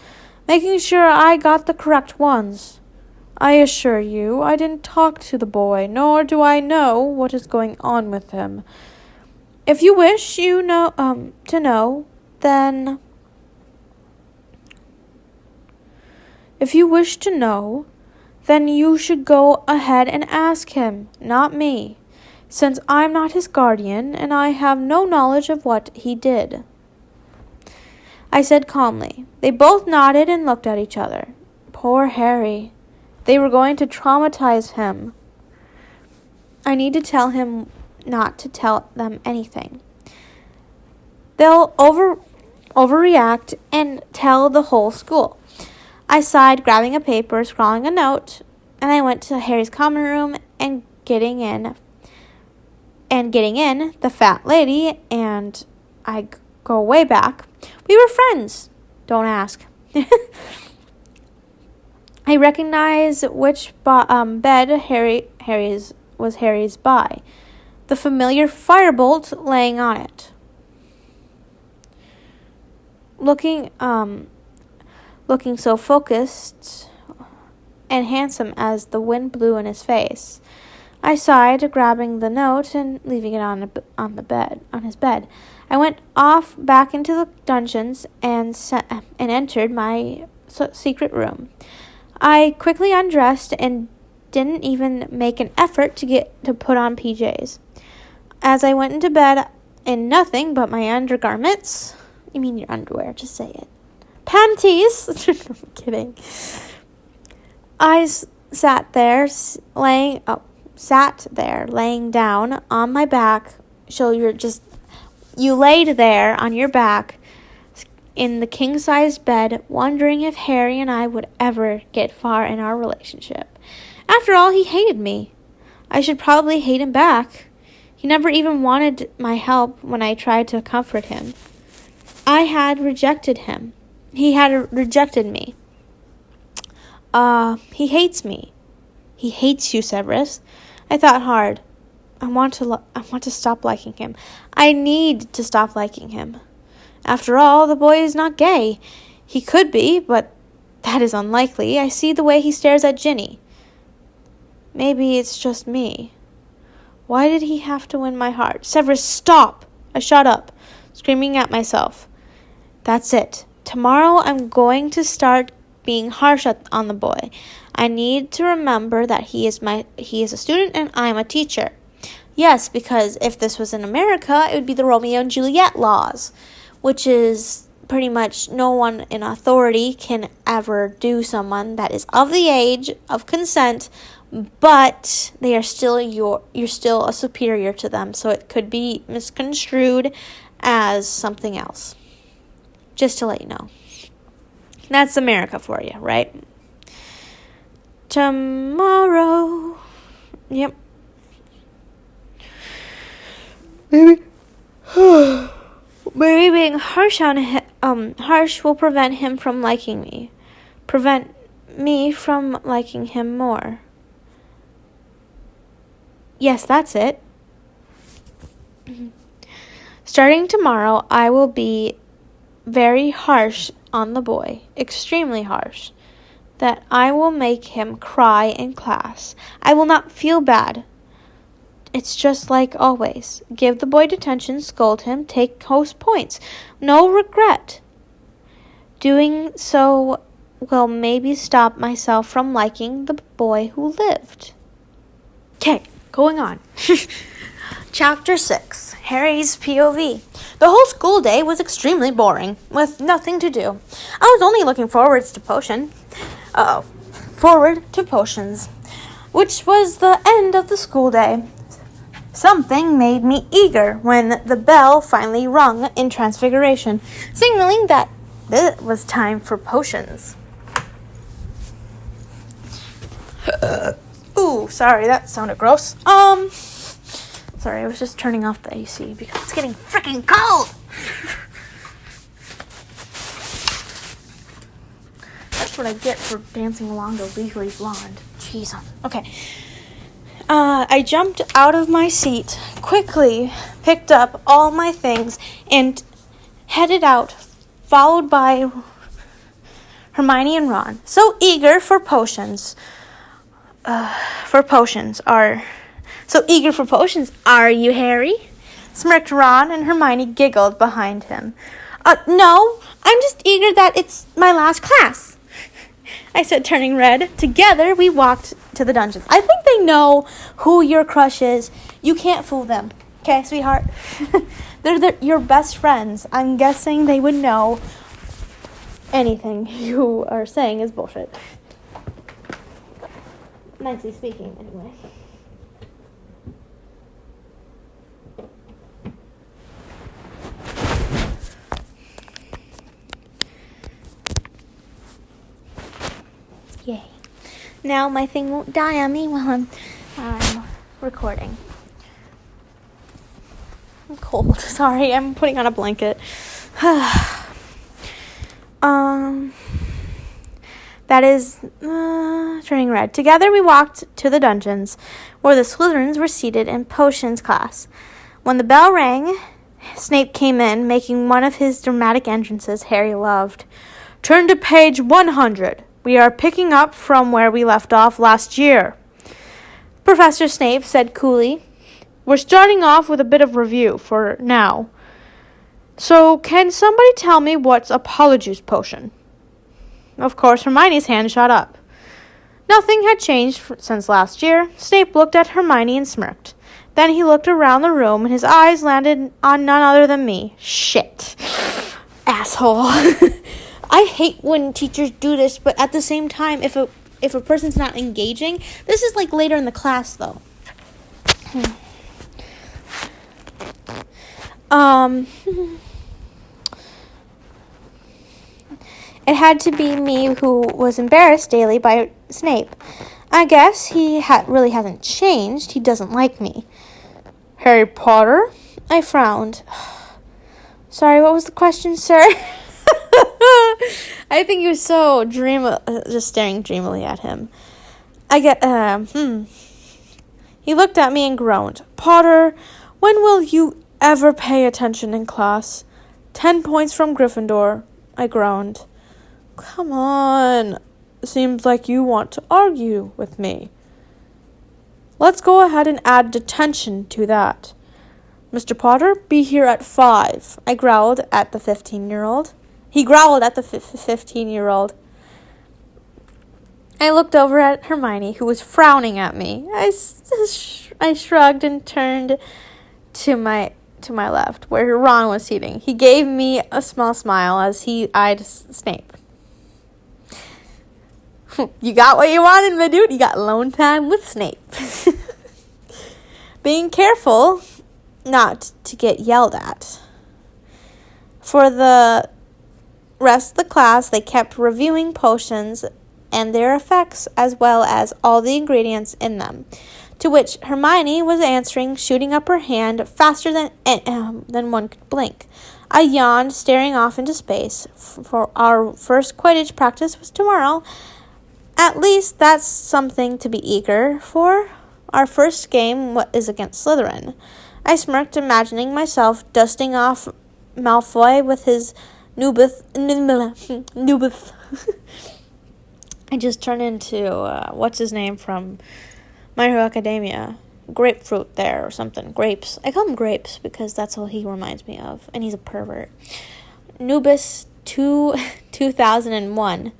making sure I got the correct ones. I assure you, I didn't talk to the boy, nor do I know what is going on with him. If you wish to know, then... If you wish to know, then you should go ahead and ask him, not me, since I'm not his guardian and I have no knowledge of what he did. I said calmly. They both nodded and looked at each other. Poor Harry. They were going to traumatize him. I need to tell him not to tell them anything. They'll overreact and tell the whole school. I sighed, grabbing a paper, scrawling a note, and I went to Harry's common room and getting in, the fat lady and I go way back. We were friends. Don't ask. I recognize which bed Harry's by. The familiar firebolt laying on it. Looking so focused and handsome as the wind blew in his face. I sighed, grabbing the note and leaving it on his bed. I went off back into the dungeons and entered my secret room. I quickly undressed and didn't even make an effort to put on PJs. As I went into bed in nothing but my undergarments. You mean your underwear, just say it. Panties! I'm kidding. I sat there laying down on my back. So you laid there on your back in the king-sized bed, wondering if Harry and I would ever get far in our relationship. After all, he hated me. I should probably hate him back. He never even wanted my help when I tried to comfort him. I had rejected him. He had rejected me. He hates me. He hates you, Severus. I thought hard. I want to stop liking him. I need to stop liking him. After all, the boy is not gay. He could be, but that is unlikely. I see the way he stares at Ginny. Maybe it's just me. Why did he have to win my heart? Severus, stop! I shut up, screaming at myself. That's it. Tomorrow I'm going to start being harsh on the boy. I need to remember that he is a student and I'm a teacher. Yes, because if this was in America, it would be the Romeo and Juliet laws, which is pretty much no one in authority can ever do someone that is of the age of consent, but they are still you're still a superior to them, so it could be misconstrued as something else. Just to let you know. That's America for you, right? Tomorrow. Yep. Maybe being harsh on him, harsh will prevent him from liking me. Prevent me from liking him more. Yes, that's it. Starting tomorrow, I will be very harsh on the boy, extremely harsh, that I will make him cry in class. I will not feel bad. It's just like always. Give the boy detention, scold him, take host points. No regret. Doing so will maybe stop myself from liking the boy who lived. Okay, going on. Chapter 6, Harry's POV. The whole school day was extremely boring, with nothing to do. I was only looking forward to potions, which was the end of the school day. Something made me eager when the bell finally rung in Transfiguration, signaling that it was time for potions. Ooh, sorry, that sounded gross. Sorry, I was just turning off the AC because it's getting freaking cold. That's what I get for dancing along to Legally Blonde. Jeez. Okay. I jumped out of my seat, quickly picked up all my things, and headed out, followed by Hermione and Ron. So eager for potions. So eager for potions, are you, Harry? Smirked Ron, and Hermione giggled behind him. No, I'm just eager that it's my last class, I said, turning red. Together, we walked to the dungeons. I think they know who your crush is. You can't fool them. Okay, sweetheart? They're your best friends. I'm guessing they would know anything you are saying is bullshit. Nicely speaking, anyway. Yay. Now my thing won't die on me while I'm recording. I'm cold. Sorry, I'm putting on a blanket. That is turning red. Together we walked to the dungeons, where the Slytherins were seated in potions class. When the bell rang, Snape came in, making one of his dramatic entrances Harry loved. Turn to page 100. We are picking up from where we left off last year, Professor Snape said coolly. We're starting off with a bit of review for now. So, can somebody tell me what's a polyjuice potion? Of course, Hermione's hand shot up. Nothing had changed since last year. Snape looked at Hermione and smirked. Then he looked around the room, and his eyes landed on none other than me. Shit. Asshole. I hate when teachers do this, but at the same time, if a person's not engaging, this is like later in the class, though. It had to be me who was embarrassed daily by Snape. I guess he really hasn't changed. He doesn't like me. Harry Potter? I frowned. Sorry, what was the question, sir? I think he was so just staring dreamily at him. He looked at me and groaned. Potter, when will you ever pay attention in class? 10 points from Gryffindor. I groaned. Come on. Seems like you want to argue with me. Let's go ahead and add detention to that. Mr. Potter, be here at 5. I growled at the 15-year-old. He growled at the 15-year-old. I looked over at Hermione, who was frowning at me. I shrugged and turned to my left, where Ron was sitting. He gave me a small smile as he eyed Snape. You got what you wanted, my dude. You got alone time with Snape. Being careful not to get yelled at. For the rest of the class, they kept reviewing potions and their effects, as well as all the ingredients in them, to which Hermione was answering, shooting up her hand faster than one could blink. I yawned, staring off into space, for our first Quidditch practice was tomorrow. At least that's something to be eager for. Our first game is against Slytherin. I smirked, imagining myself dusting off Malfoy with his Nubith. I just turned into, what's his name from My Hero Academia? Grapefruit there or something. Grapes. I call him Grapes because that's all he reminds me of. And he's a pervert. Nubis 2001.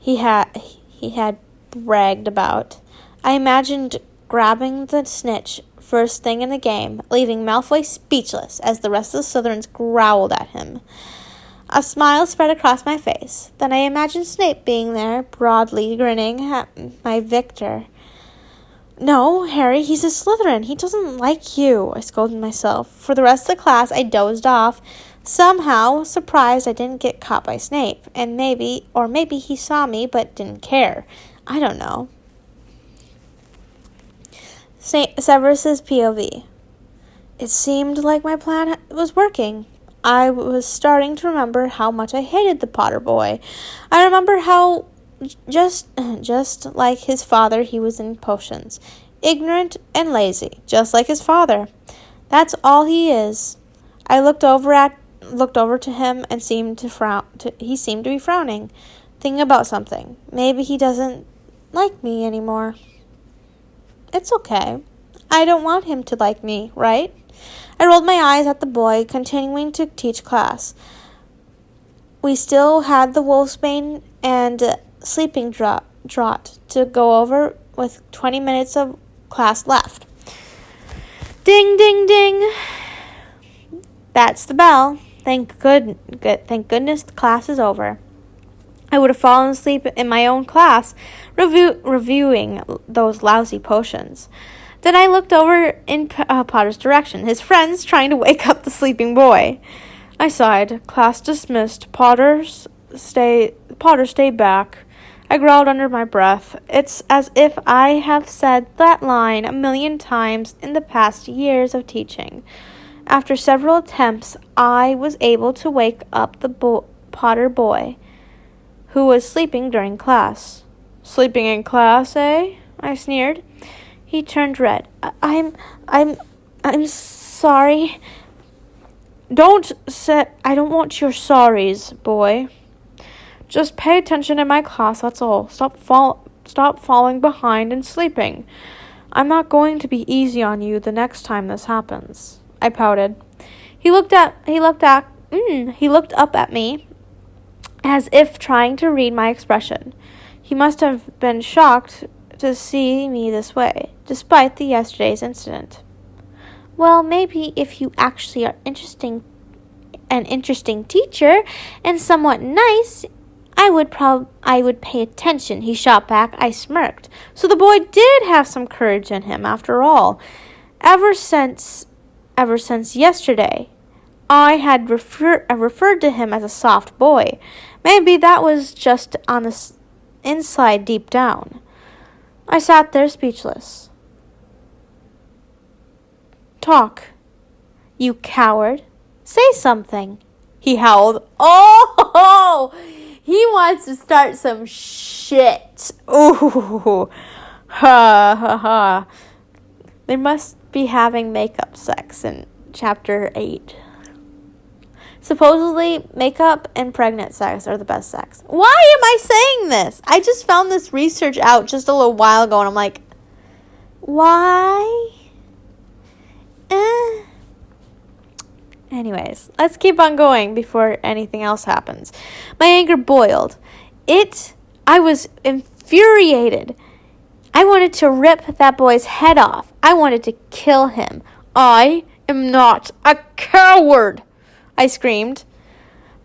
He had bragged about. I imagined grabbing the snitch first thing in the game, leaving Malfoy speechless as the rest of the Slytherins growled at him. A smile spread across my face. Then I imagined Snape being there, broadly grinning at my victor. No, Harry, he's a Slytherin. He doesn't like you, I scolded myself. For the rest of the class, I dozed off, somehow surprised I didn't get caught by Snape, and maybe he saw me but didn't care. I don't know. Severus's POV. It seemed like my plan was working. I was starting to remember how much I hated the Potter boy. I remember how just like his father, he was in potions. Ignorant and lazy, just like his father. That's all he is. I looked over to him and seemed to frown. He seemed to be frowning, thinking about something. Maybe he doesn't like me anymore. It's okay. I don't want him to like me, right? I rolled my eyes at the boy, continuing to teach class. We still had the Wolfsbane and sleeping draught to go over with 20 minutes of class left. Ding, ding, ding. That's the bell. Thank goodness the class is over. I would have fallen asleep in my own class, reviewing those lousy potions. Then I looked over in Potter's direction, his friends trying to wake up the sleeping boy. I sighed. Class dismissed. Potter, stay back. I growled under my breath. It's as if I have said that line 1,000,000 times in the past years of teaching. After several attempts, I was able to wake up the Potter boy, who was sleeping during class. Sleeping in class, eh? I sneered. He turned red. I'm sorry. I don't want your sorries, boy. Just pay attention in my class, that's all. Stop falling behind and sleeping. I'm not going to be easy on you the next time this happens. I pouted. He looked up at me as if trying to read my expression. He must have been shocked to see me this way, despite the yesterday's incident. Well, maybe if you actually are an interesting teacher and somewhat nice, I would pay attention, he shot back. I smirked. So the boy did have some courage in him after all. Ever since yesterday, I had referred to him as a soft boy. Maybe that was just on the inside deep down. I sat there speechless. Talk, you coward. Say something, he howled. Oh, he wants to start some shit. Ooh, ha, ha, ha. They must be having makeup sex in chapter 8. Supposedly, makeup and pregnant sex are the best sex. Why am I saying this? I just found this research out just a little while ago, and I'm like, why? Anyways, let's keep on going before anything else happens. My anger boiled. I was infuriated. I wanted to rip that boy's head off. I wanted to kill him. I am not a coward, I screamed.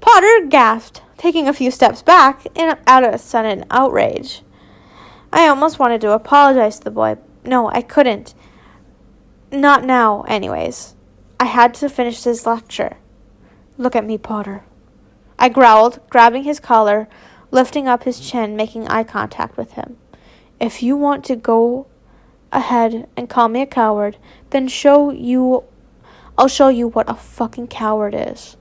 Potter gasped, taking a few steps back out of sudden outrage. I almost wanted to apologize to the boy. No, I couldn't. Not now, anyways. I had to finish his lecture. Look at me, Potter, I growled, grabbing his collar, lifting up his chin, making eye contact with him. If you want to go ahead and call me a coward, then I'll show you what a fucking coward is.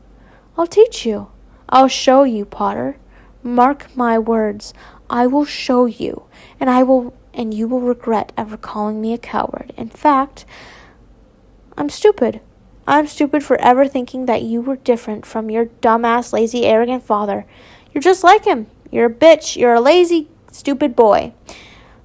I'll teach you. I'll show you, Potter. Mark my words. I will show you, and you will regret ever calling me a coward. In fact, I'm stupid. I'm stupid for ever thinking that you were different from your dumbass, lazy, arrogant father. You're just like him. You're a bitch. You're a lazy, stupid boy.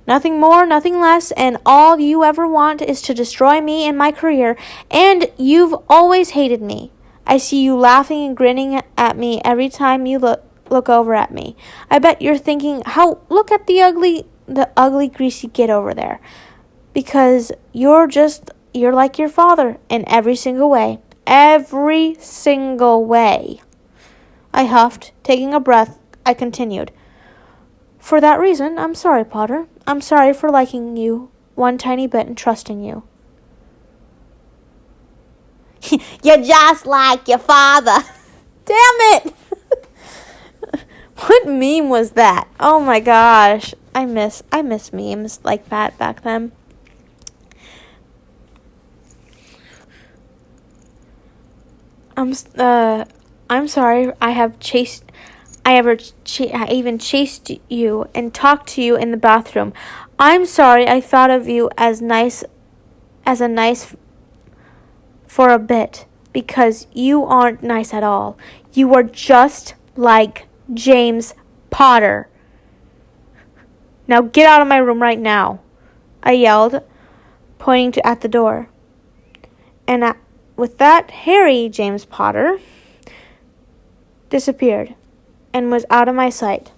Nothing more, nothing less, and all you ever want is to destroy me and my career, and you've always hated me. I see you laughing and grinning at me every time you look over at me. I bet you're thinking, look at the ugly, greasy kid over there. Because you're like your father in every single way. Every single way. I huffed, taking a breath. I continued. For that reason, I'm sorry, Potter. I'm sorry for liking you one tiny bit and trusting you. You're just like your father. Damn it! What meme was that? Oh my gosh. I miss memes like that back then. I'm sorry. I even chased you and talked to you in the bathroom. I'm sorry I thought of you as a nice for a bit, because you aren't nice at all. You are just like James Potter. Now get out of my room right now, I yelled, pointing at the door. And with that, Harry James Potter disappeared and was out of my sight.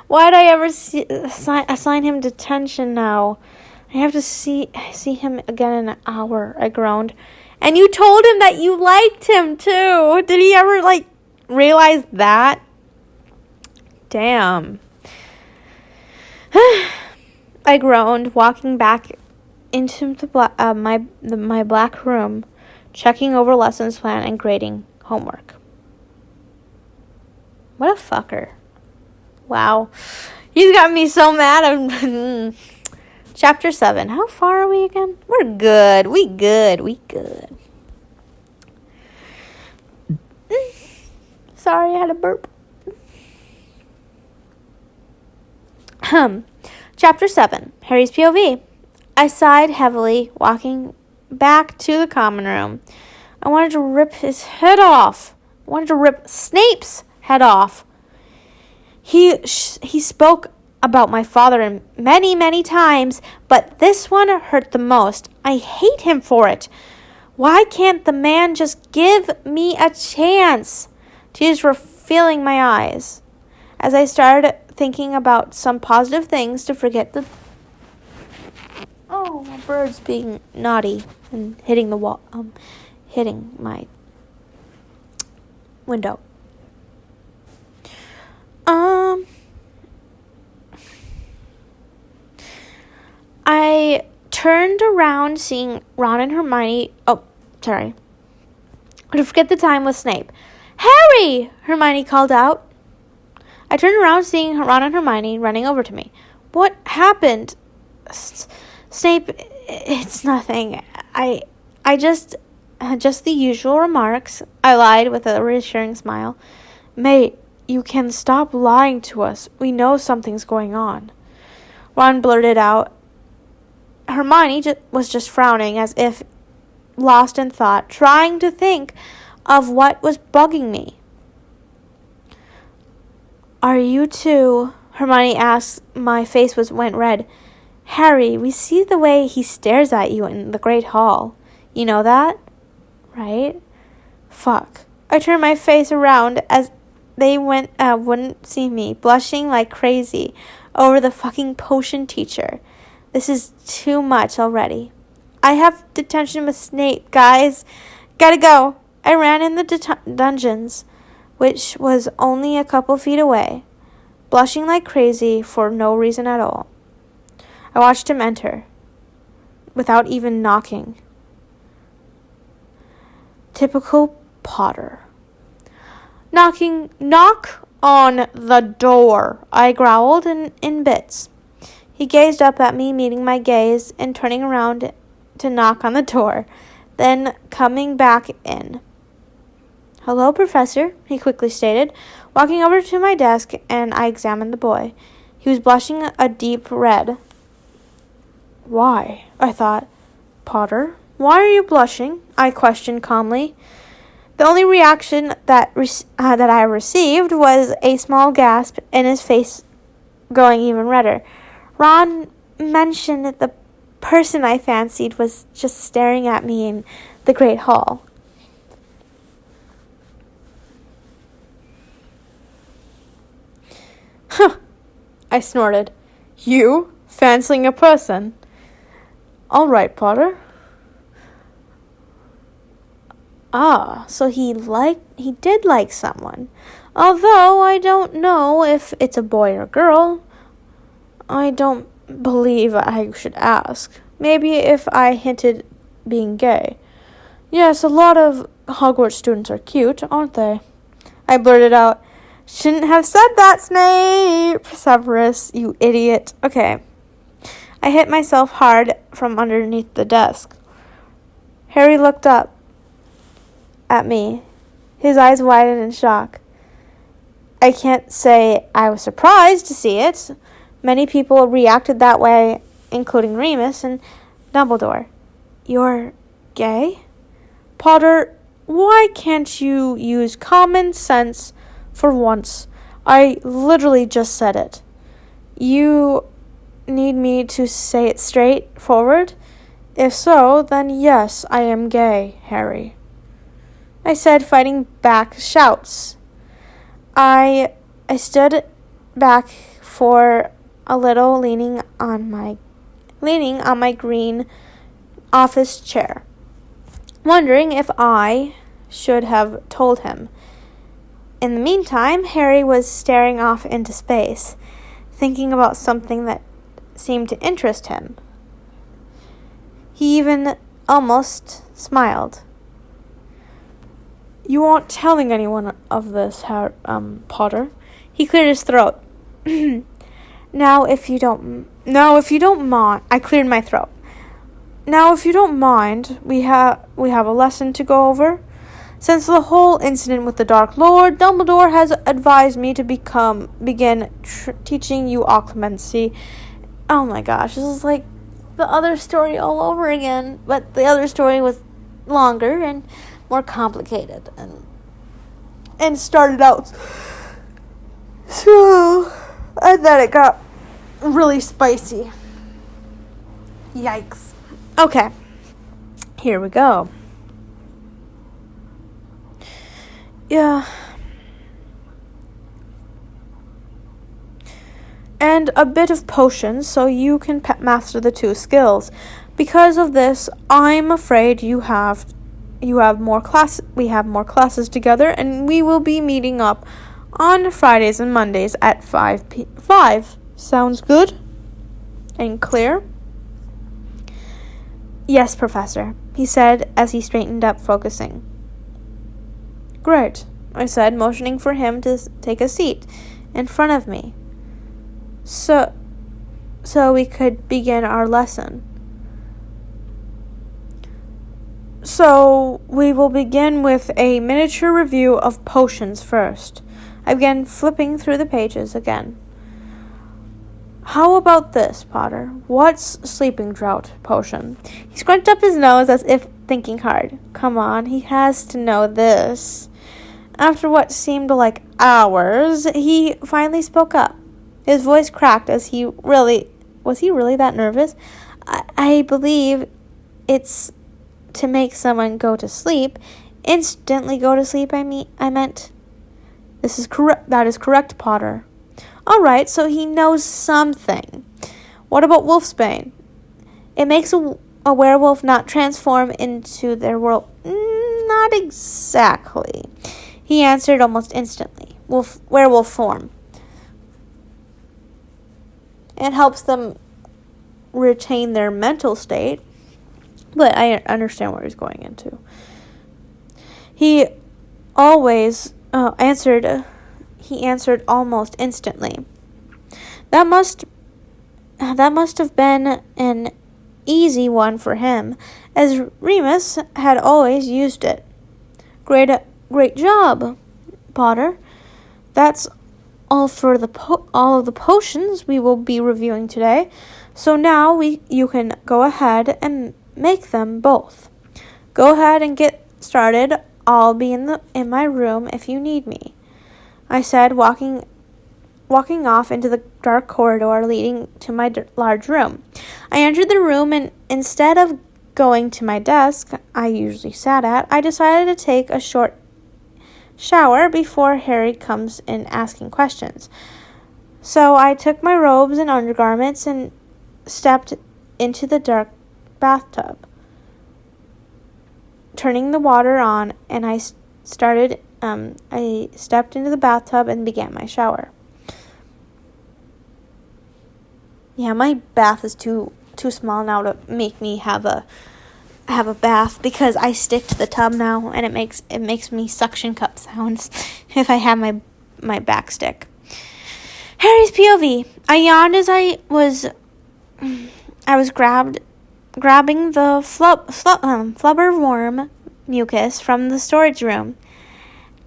Why'd I ever assign him detention now? I have to see him again in an hour, I groaned. And you told him that you liked him, too. Did he ever, realize that? Damn. I groaned, walking back into my black room, checking over lessons plan and grading homework. What a fucker. Wow. He's got me so mad. Chapter 7. How far are we again? We're good. We good. Sorry, I had a burp. Chapter 7. Harry's POV. I sighed heavily, walking back to the common room. I wanted to rip his head off. I wanted to rip Snape's head off. He spoke about my father many, many times, but this one hurt the most. I hate him for it. Why can't the man just give me a chance? Tears were filling my eyes as I started thinking about some positive things to forget the... Oh, my bird's being naughty and hitting the wall, hitting my window. I turned around seeing Ron and Hermione. Oh, sorry. To forget the time with Snape. Harry! Hermione called out. I turned around seeing Ron and Hermione running over to me. What happened? Snape, it's nothing. I just the usual remarks. I lied with a reassuring smile. Mate, you can stop lying to us. We know something's going on. Ron blurted out. Hermione was just frowning as if lost in thought, trying to think of what was bugging me. Are you two? Hermione asked. My face went red. Harry, we see the way he stares at you in the Great Hall. You know that? Right? Fuck. I turned my face around as they wouldn't see me, blushing like crazy over the fucking potion teacher. This is too much already. I have detention with Snape, guys. Gotta go. I ran in the dungeons, which was only a couple feet away, blushing like crazy for no reason at all. I watched him enter, without even knocking. Typical Potter. Knock on the door, I growled in bits. He gazed up at me, meeting my gaze, and turning around to knock on the door, then coming back in. Hello, Professor, he quickly stated, walking over to my desk, and I examined the boy. He was blushing a deep red. Why? I thought. Potter, why are you blushing? I questioned calmly. The only reaction that I received was a small gasp and his face going even redder. Ron mentioned that the person I fancied was just staring at me in the Great Hall. Huh, I snorted. You? Fancying a person? All right, Potter. Ah, so he did like someone. Although I don't know if it's a boy or girl. I don't believe I should ask. Maybe if I hinted being gay. Yes, a lot of Hogwarts students are cute, aren't they? I blurted out. Shouldn't have said that, Snape. Severus, you idiot. Okay. I hit myself hard from underneath the desk. Harry looked up at me, his eyes widened in shock. I can't say I was surprised to see it. Many people reacted that way, including Remus and Dumbledore. You're gay? Potter, why can't you use common sense for once? I literally just said it. You need me to say it straightforward? If so, then yes, I am gay, Harry. I said, fighting back shouts. I stood back for a little, leaning on my green office chair, wondering if I should have told him. In the meantime, Harry was staring off into space, thinking about something that seemed to interest him. He even almost smiled. You aren't telling anyone of this, Potter. He cleared his throat. Now, if you don't mind, I cleared my throat. Now, if you don't mind, we have a lesson to go over. Since the whole incident with the Dark Lord, Dumbledore has advised me to begin teaching you occlumency. Oh my gosh, this is like the other story all over again, but the other story was longer and more complicated and started out so, and then it got really spicy. Yikes. Okay, here we go. Yeah, and a bit of potions so you can master the 2 skills. Because of this, I'm afraid we have more classes together, and we will be meeting up on Fridays and Mondays at 5. Sounds good and clear? Yes, Professor, he said as he straightened up, focusing. Great, I said, motioning for him to take a seat in front of me, so we could begin our lesson. So we will begin with a miniature review of potions first. I began flipping through the pages again. How about this, Potter? What's sleeping drought potion? He scrunched up his nose as if thinking hard. Come on, he has to know this. After what seemed like hours, he finally spoke up. His voice cracked as was he really that nervous? I believe it's to make someone go to sleep. Instantly go to sleep, I meant. This is correct. That is correct, Potter. All right, so he knows something. What about wolfsbane? It makes a werewolf not transform into their world. Not exactly, he answered almost instantly. Werewolf form. It helps them retain their mental state, but I understand where he's going into. He answered almost instantly. That must have been an easy one for him, as Remus had always used it. Great job, Potter. That's all of the potions we will be reviewing today. So now you can go ahead and make them both. Go ahead and get started. I'll be in my room if you need me, I said, walking off into the dark corridor leading to my large room. I entered the room, and instead of going to my desk I usually sat at, I decided to take a short shower before Harry comes in asking questions. So I took my robes and undergarments and stepped into the dark bathtub, turning the water on, and I stepped into the bathtub and began my shower. Yeah, my bath is too small now to make me have a bath, because I stick to the tub now, and it makes me suction cup sounds if I have my back stick. Harry's POV. I yawned as I was grabbing the flubber worm mucus from the storage room.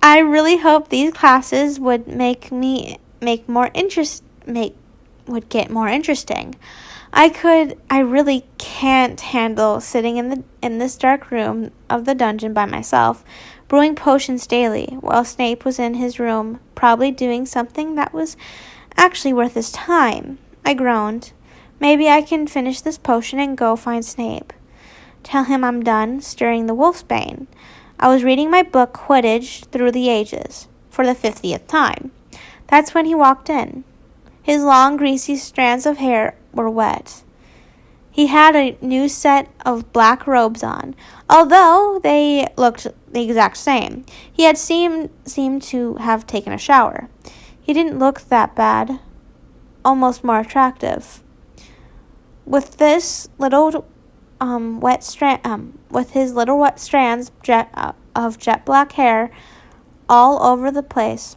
I really hope these classes would get more interesting. I really can't handle sitting in this dark room of the dungeon by myself, brewing potions daily, while Snape was in his room, probably doing something that was actually worth his time. I groaned. Maybe I can finish this potion and go find Snape. Tell him I'm done stirring the wolfsbane. I was reading my book Quidditch Through the Ages for the 50th time. That's when he walked in. His long, greasy strands of hair were wet. He had a new set of black robes on, although they looked the exact same. He had seemed to have taken a shower. He didn't look that bad, almost more attractive. With his little wet strands of jet black hair all over the place,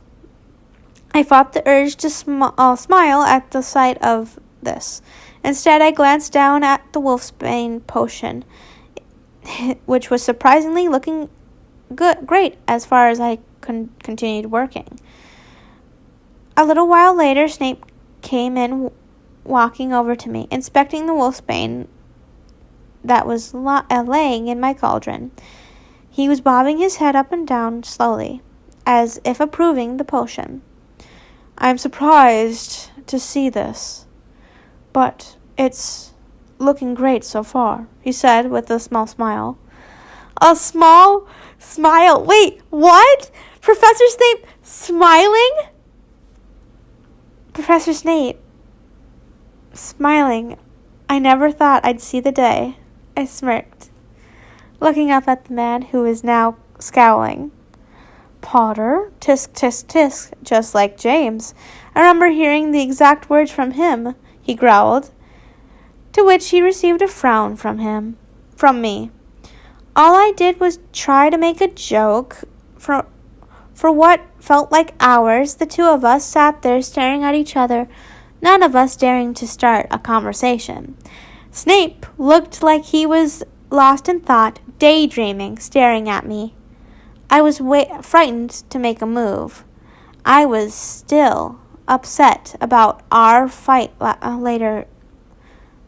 I fought the urge to smile at the sight of this. Instead, I glanced down at the wolfsbane potion, which was surprisingly looking great as far as I continued working. A little while later, Snape came in, walking over to me, inspecting the wolfsbane that was laying in my cauldron. He was bobbing his head up and down slowly, as if approving the potion. I'm surprised to see this, but it's looking great so far, he said with a small smile. A small smile? Wait, what? Professor Snape smiling? Professor Snape, Smiling, I never thought I'd see the day. I smirked, looking up at the man who was now scowling. Potter, tisk, tisk, tisk, just like James. I remember hearing the exact words from him, he growled, to which he received a frown from me. All I did was try to make a joke. For what felt like hours, the two of us sat there staring at each other, none of us daring to start a conversation. Snape looked like he was lost in thought, daydreaming, staring at me. I was frightened to make a move. I was still upset about our fight earlier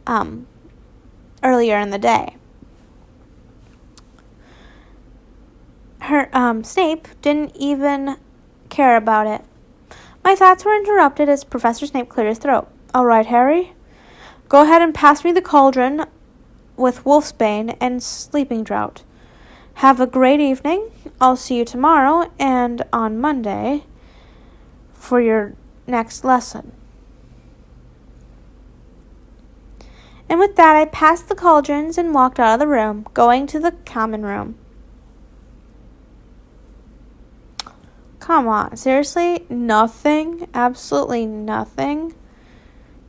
in the day. Snape didn't even care about it. My thoughts were interrupted as Professor Snape cleared his throat. All right, Harry. Go ahead and pass me the cauldron with wolfsbane and sleeping draught. Have a great evening. I'll see you tomorrow and on Monday for your next lesson. And with that, I passed the cauldrons and walked out of the room, going to the common room. Come on, seriously? Nothing? Absolutely nothing?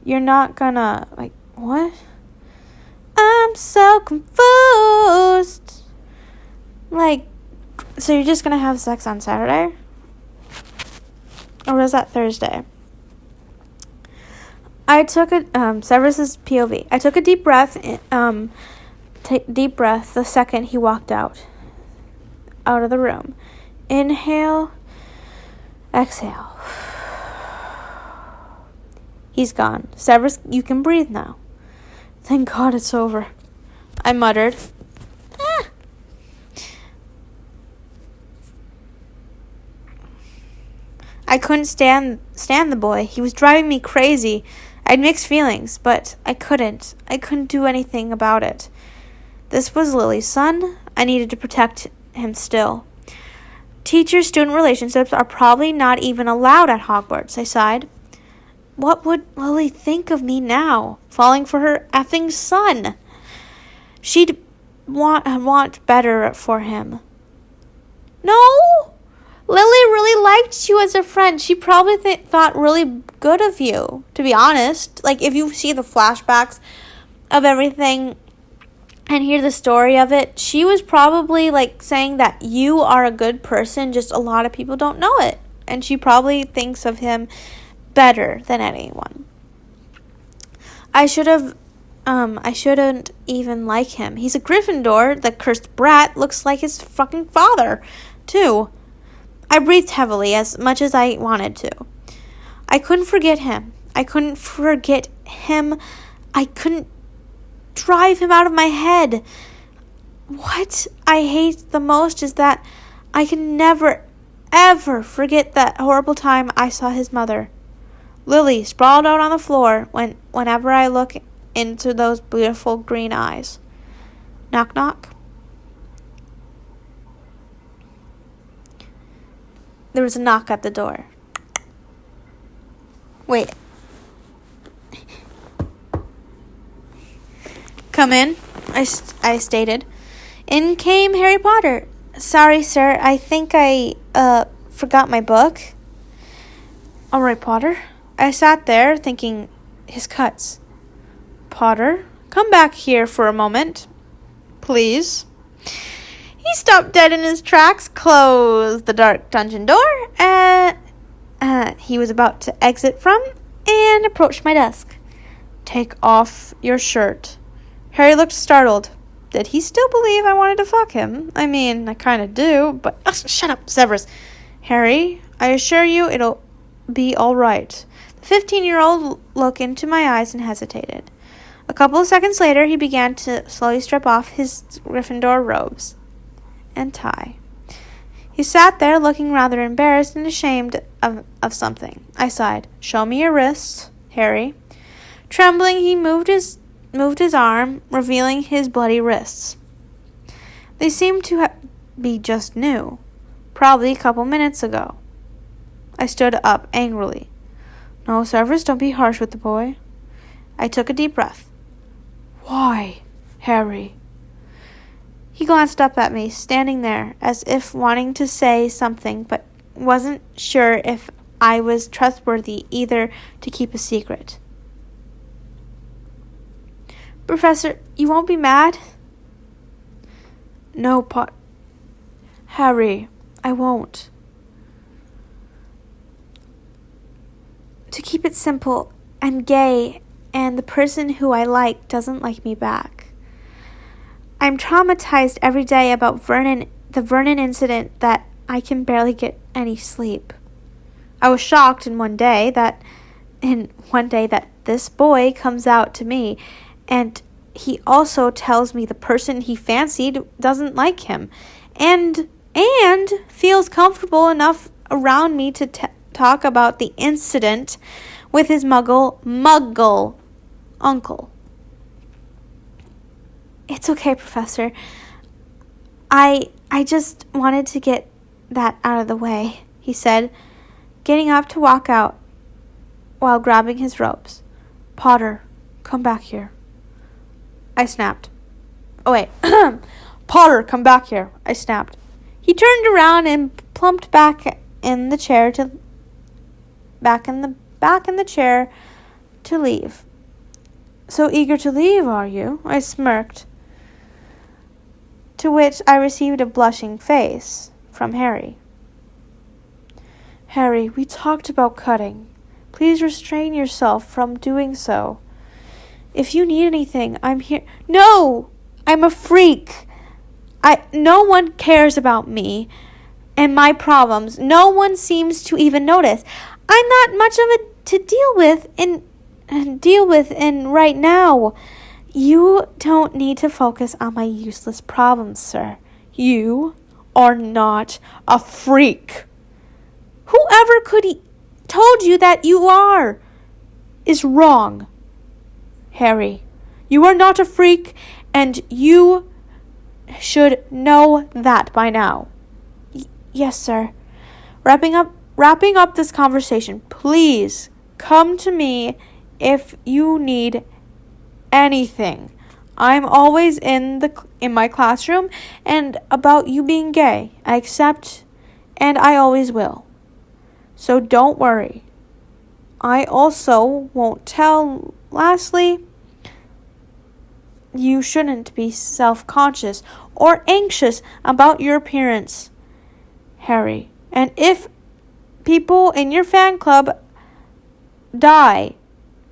You're not gonna, what? I'm so confused. So you're just gonna have sex on Saturday? Or was that Thursday? I took Severus's POV. I took a deep breath, the second he walked out of the room. Inhale, exhale. He's gone. Severus, you can breathe now. Thank God it's over, I muttered. I couldn't stand the boy. He was driving me crazy. I had mixed feelings, but I couldn't do anything about it. This was Lily's son. I needed to protect him still. Teacher-student relationships are probably not even allowed at Hogwarts, I sighed. What would Lily think of me now, falling for her effing son? She'd want better for him. No! Lily really liked you as a friend. She probably thought really good of you, to be honest. If you see the flashbacks of everything and hear the story of it, she was probably, saying that you are a good person, just a lot of people don't know it. And she probably thinks of him better than anyone. I shouldn't even like him. He's a Gryffindor. The cursed brat looks like his fucking father, too. I breathed heavily as much as I wanted to. I couldn't forget him. I couldn't drive him out of my head. What I hate the most is that I can never, ever forget that horrible time I saw his mother. Lily sprawled out on the floor whenever I look into those beautiful green eyes. Knock, knock. There was a knock at the door. Wait. Come in, I stated. In came Harry Potter. Sorry, sir, I think I forgot my book. All right, Potter. I sat there thinking his cuts. Potter, come back here for a moment, please. He stopped dead in his tracks, closed the dark dungeon door, he was about to exit from, and approached my desk. Take off your shirt. Harry looked startled. Did he still believe I wanted to fuck him? I mean, I kind of do, but... shut up, Severus. Harry, I assure you it'll be all right. The 15-year-old looked into my eyes and hesitated. A couple of seconds later, he began to slowly strip off his Gryffindor robes and tie. He sat there looking rather embarrassed and ashamed of something. I sighed. Show me your wrists, Harry. Trembling, he moved his arm, revealing his bloody wrists. They seemed to be just new, probably a couple minutes ago. I stood up angrily. No, Severus, don't be harsh with the boy. I took a deep breath. Why, Harry? He glanced up at me, standing there, as if wanting to say something, but wasn't sure if I was trustworthy either to keep a secret. Professor, you won't be mad? No, Harry, I won't. To keep it simple, I'm gay, and the person who I like doesn't like me back. I'm traumatized every day about the Vernon incident that I can barely get any sleep. I was shocked in one day that this boy comes out to me, and he also tells me the person he fancied doesn't like him, and feels comfortable enough around me to talk about the incident with his muggle uncle. It's okay, Professor. I just wanted to get that out of the way, he said, getting up to walk out while grabbing his robes. Potter, come back here. I snapped. Oh, wait. Potter, come back here. I snapped. He turned around and plumped back in the chair to leave. So eager to leave, are you? I smirked, to which I received a blushing face from Harry. Harry, we talked about cutting. Please restrain yourself from doing so. If you need anything, I'm here. No! I'm a freak. No one cares about me and my problems. No one seems to even notice. I'm not much of a to deal with in right now. You don't need to focus on my useless problems, sir. You are not a freak. Whoever told you that you are is wrong. Harry, you are not a freak, and you should know that by now. Yes, sir. Wrapping up this conversation, please come to me if you need anything. I'm always in my classroom, and about you being gay, I accept, and I always will. So don't worry. I also won't tell. Lastly, you shouldn't be self-conscious or anxious about your appearance, Harry. And if people in your fan club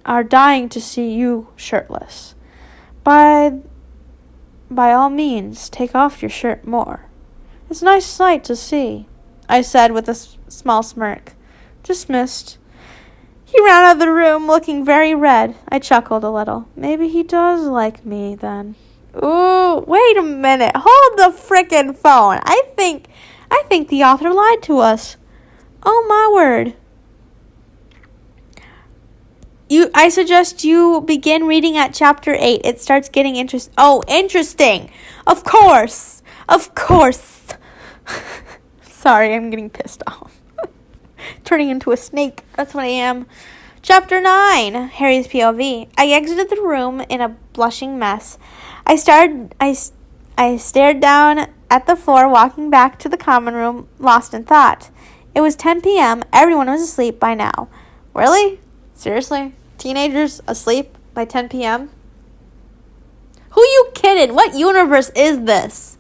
are dying to see you shirtless, by all means, take off your shirt more. It's a nice sight to see, I said with a small smirk. Dismissed. He ran out of the room looking very red. I chuckled a little. Maybe he does like me then. Ooh, wait a minute. Hold the frickin' phone. I think the author lied to us. Oh my word. I suggest you begin reading at chapter 8. It starts getting interesting. Oh, interesting. Of course. Sorry, I'm getting pissed off. Turning into a snake. That's what I am. Chapter 9. Harry's POV. I exited the room in a blushing mess. I stared down at the floor, walking back to the common room, lost in thought. It was 10 p.m. Everyone was asleep by now. Really? Seriously? Teenagers asleep by 10 p.m.? Who you kidding? What universe is this?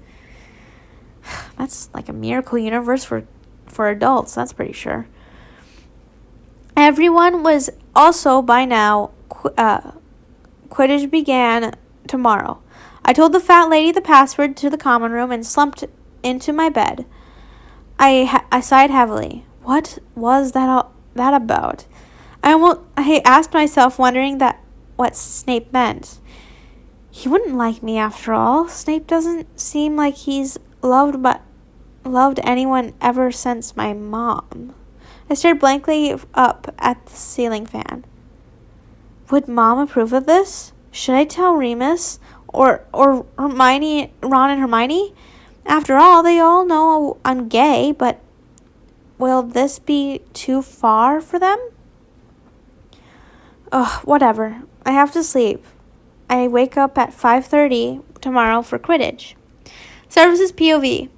That's like a miracle universe for adults, that's pretty sure. Everyone was also by now. Quidditch began tomorrow. I told the fat lady the password to the common room and slumped into my bed. I sighed heavily. What was that about? I asked myself, wondering what Snape meant. He wouldn't like me after all. Snape doesn't seem like he's loved anyone ever since my mom. I stared blankly up at the ceiling fan. Would Mom approve of this? Should I tell Remus or Hermione, Ron and Hermione? After all, they all know I'm gay, but will this be too far for them? Ugh, whatever. I have to sleep. I wake up at 5:30 tomorrow for Quidditch. Services POV.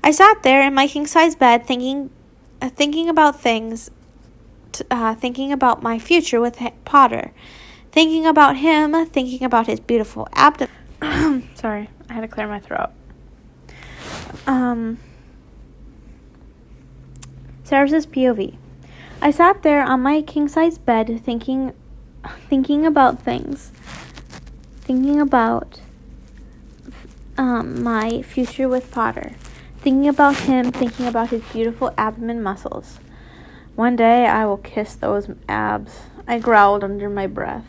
I sat there in my king-size bed thinking about things, thinking about my future with Potter, thinking about him, thinking about his beautiful abdomen. Sorry, I had to clear my throat. Services POV. I sat there on my king-size bed thinking about things, thinking about my future with Potter, thinking about him, thinking about his beautiful abdomen muscles. One day I will kiss those abs, I growled under my breath.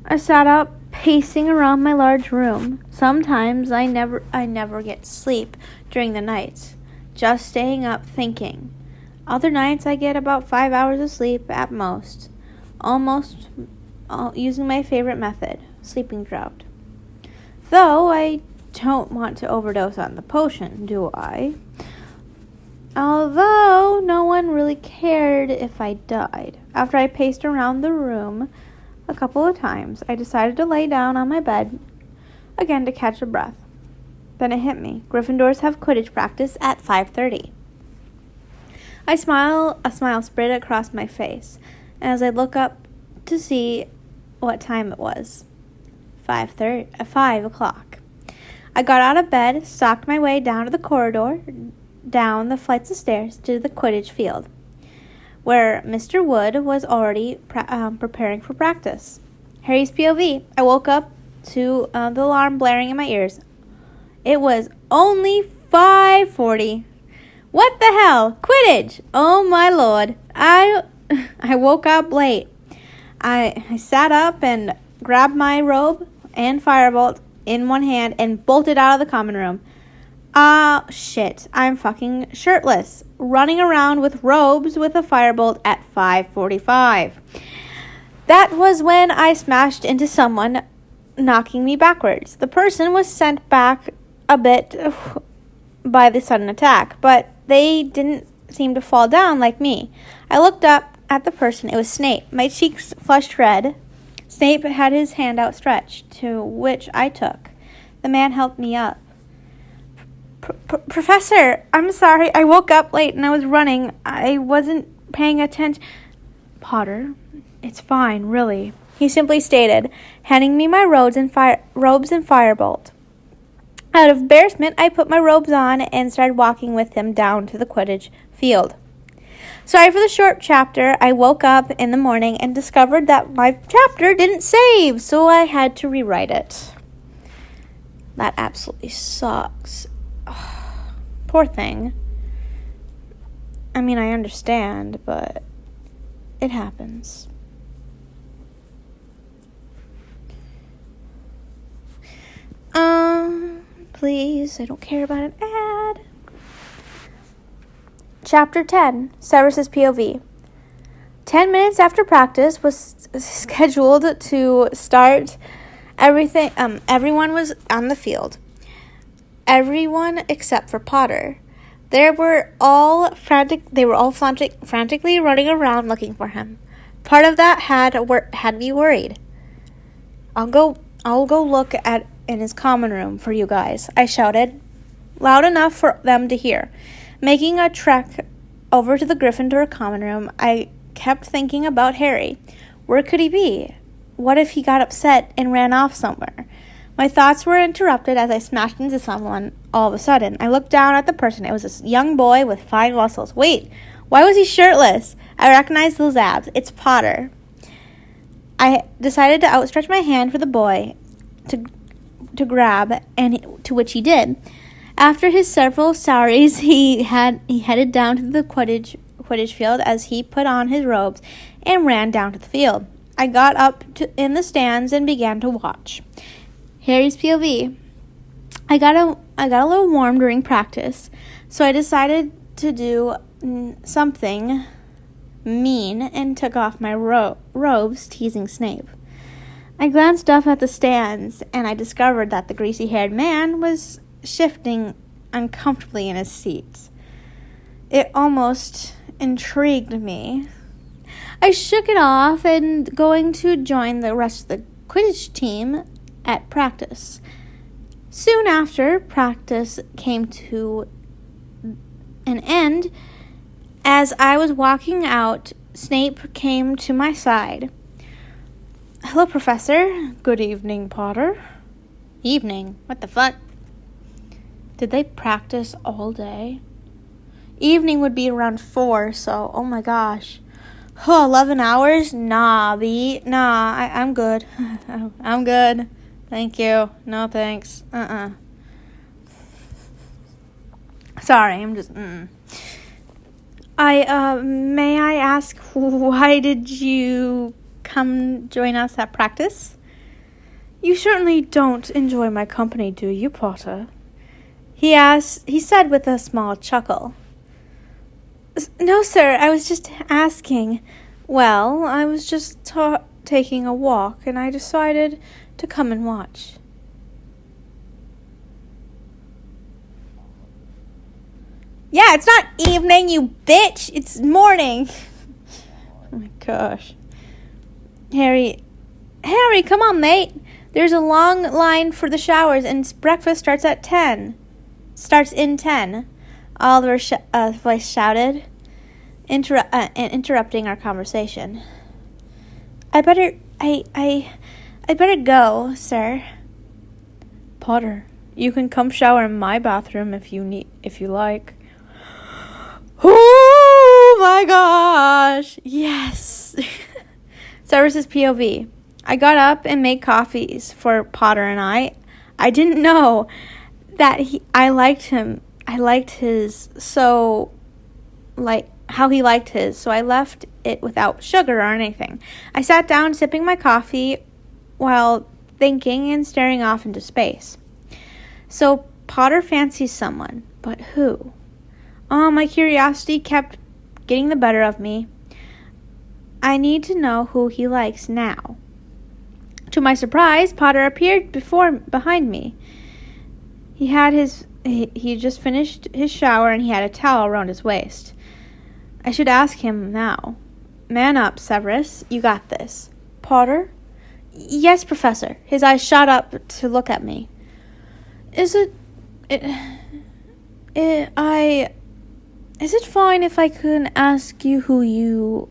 I sat up, pacing around my large room. Sometimes I never get sleep during the nights, just staying up thinking. Other nights I get about 5 hours of sleep at most, almost using my favorite method, sleeping drought. Though I don't want to overdose on the potion, do I? Although no one really cared if I died. After I paced around the room a couple of times, I decided to lay down on my bed again to catch a breath. Then it hit me. Gryffindors have Quidditch practice at 5:30. A smile spread across my face as I look up to see what time it was. 5 o'clock. I got out of bed, stalked my way down to the corridor, down the flights of stairs to the Quidditch field, where Mr. Wood was already preparing for practice. Harry's POV. I woke up to the alarm blaring in my ears. It was only 5:40. What the hell? Quidditch! Oh my lord. I woke up late. I sat up and grabbed my robe and firebolt in one hand and bolted out of the common room. Shit. I'm fucking shirtless, running around with robes with a firebolt at 5:45. That was when I smashed into someone, knocking me backwards. The person was sent back a bit by the sudden attack, but they didn't seem to fall down like me. I looked up at the person. It was Snape. My cheeks flushed red. Snape had his hand outstretched, to which I took. The man helped me up. Professor, I'm sorry. I woke up late and I was running. I wasn't paying attention. Potter, it's fine, really, he simply stated, handing me my robes and firebolt. Out of embarrassment, I put my robes on and started walking with him down to the Quidditch field. Sorry for the short chapter. I woke up in the morning and discovered that my chapter didn't save, so I had to rewrite it. That absolutely sucks. Poor thing. I mean, I understand, but it happens. Please, I don't care about an ad. Chapter 10, Severus's POV. 10 minutes after practice was scheduled to start, everyone was on the field. Everyone except for Potter. They were all frantically running around looking for him. Part of that had me worried. I'll go look in his common room for you guys, I shouted, loud enough for them to hear. Making a trek over to the Gryffindor common room, I kept thinking about Harry. Where could he be? What if he got upset and ran off somewhere? My thoughts were interrupted as I smashed into someone all of a sudden. I looked down at the person. It was a young boy with fine muscles. Wait, why was he shirtless? I recognized those abs. It's Potter. I decided to outstretch my hand for the boy to grab, and to which he did. After his several sorries, he headed down to the Quidditch field as he put on his robes and ran down to the field. I got up in the stands and began to watch. Harry's POV. I got a little warm during practice, so I decided to do something mean and took off my robes, teasing Snape. I glanced up at the stands, and I discovered that the greasy-haired man was shifting uncomfortably in his seat. It almost intrigued me. I shook it off and going to join the rest of the Quidditch team at practice. Soon after, practice came to an end. As I was walking out, Snape came to my side. "Hello, Professor." "Good evening, Potter." "Evening? What the fuck?" Did they practice all day? Evening would be around 4, so, oh my gosh. 11 hours? Nah, B. Nah, I'm good. I'm good. Thank you. No, thanks. Sorry, I'm just, may I ask, why did you come join us at practice? "You certainly don't enjoy my company, do you, Potter?" He said with a small chuckle. "No, sir, I was just asking." "Well, I was just taking a walk, and I decided to come and watch." "Yeah, it's not evening, you bitch. It's morning." Oh my gosh. Harry, come on, mate. There's a long line for the showers, and breakfast starts in 10. Oliver's voice shouted, interrupting our conversation. I better go, sir." "Potter, you can come shower in my bathroom if you like." Oh my gosh! Yes. Severus's POV. I got up and made coffees for Potter and I. I didn't know that I liked him. I liked his how he liked his, so I left it without sugar or anything. I sat down sipping my coffee while thinking and staring off into space. So Potter fancies someone, but who? My curiosity kept getting the better of me. I need to know who he likes now. To my surprise, Potter appeared behind me. He just finished his shower and he had a towel around his waist. I should ask him now. "Man up, Severus. You got this." "Potter?" "Yes, Professor." His eyes shot up to look at me. Is it fine if I could ask you who you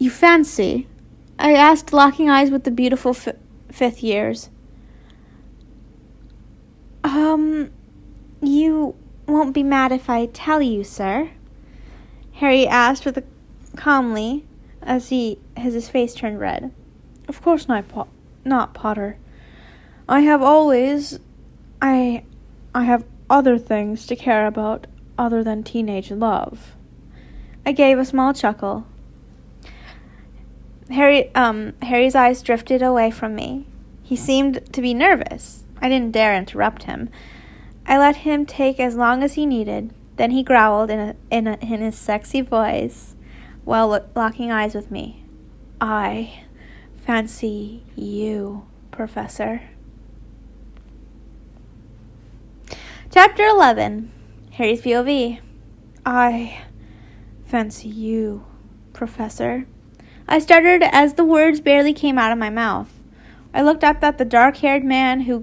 fancy?" I asked, locking eyes with the beautiful fifth years. You won't be mad if I tell you, sir?" Harry asked calmly as his face turned red. "Of course not, Potter. I have other things to care about other than teenage love." I gave a small chuckle. Harry's eyes drifted away from me. He seemed to be nervous. I didn't dare interrupt him. I let him take as long as he needed. Then he growled in his sexy voice while locking eyes with me. "I fancy you, Professor." Chapter 11. Harry's POV. "I fancy you, Professor." I stuttered as the words barely came out of my mouth. I looked up at the dark-haired man who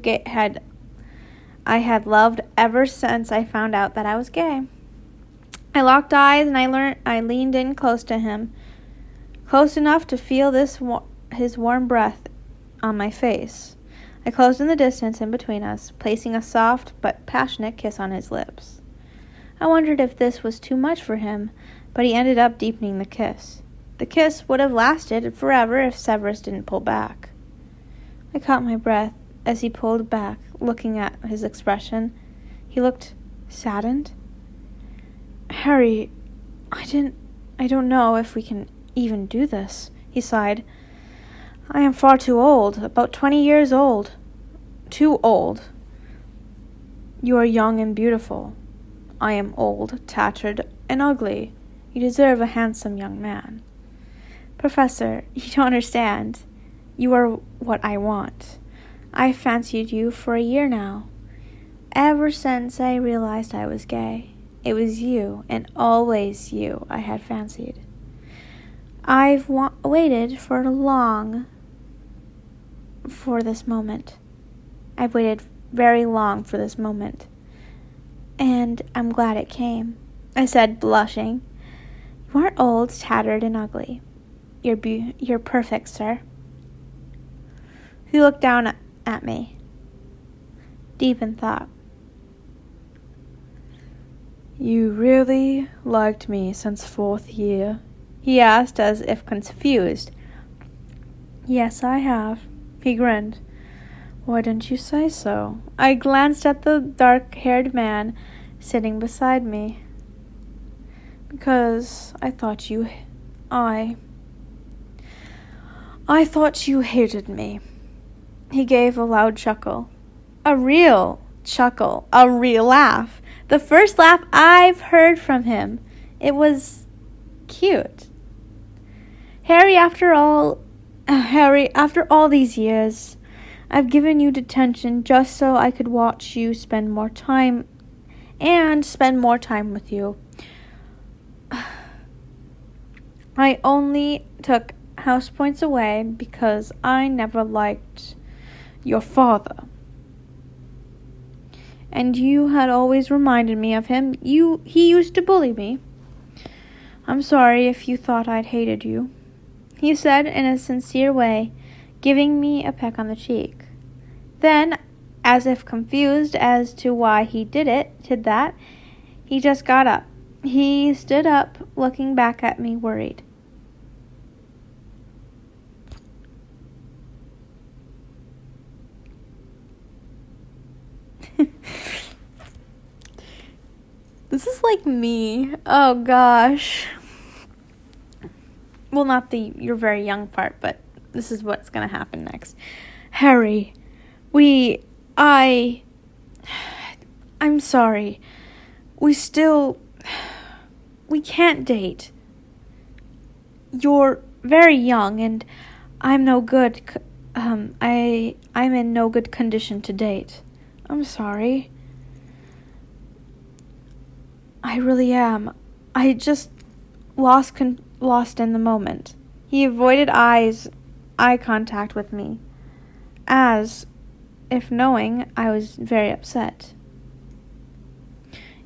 I had loved ever since I found out that I was gay. I locked eyes and I leaned in close to him, close enough to feel his warm breath on my face. I closed in the distance in between us, placing a soft but passionate kiss on his lips. I wondered if this was too much for him, but he ended up deepening the kiss. The kiss would have lasted forever if Severus didn't pull back. I caught my breath as he pulled back, looking at his expression. He looked saddened. "Harry, I don't know if we can even do this," he sighed. "I am far too old, about 20 years old. Too old. You are young and beautiful. I am old, tattered, and ugly. You deserve a handsome young man." "Professor, you don't understand. You are what I want. I've fancied you for a year now. Ever since I realized I was gay. It was you, and always you, I had fancied. I've waited for this moment. I've waited very long for this moment. And I'm glad it came, I said, blushing. You aren't old, tattered, and ugly. You're perfect, sir. He looked down at me, deep in thought. You really liked me since 4th year? He asked, as if confused. Yes, I have. He grinned. Why didn't you say so? I glanced at the dark-haired man sitting beside me. Because I thought you hated me. He gave a loud chuckle. A real chuckle. A real laugh. The first laugh I've heard from him. It was cute. Harry, after all these years, I've given you detention just so I could watch you spend more time with you. I only took house points away because I never liked your father. And you had always reminded me of him. He used to bully me. I'm sorry if you thought I'd hated you, he said in a sincere way, giving me a peck on the cheek. Then, as if confused as to why he did that, he just got up. He stood up, looking back at me, worried. This is like me. Oh gosh. Well, not the you're very young part, but this is what's gonna happen next. Harry, I'm sorry. We can't date. You're very young, and I'm no good. I'm in no good condition to date. I'm sorry. I really am. I just lost in the moment. He avoided eye contact with me, as if knowing I was very upset.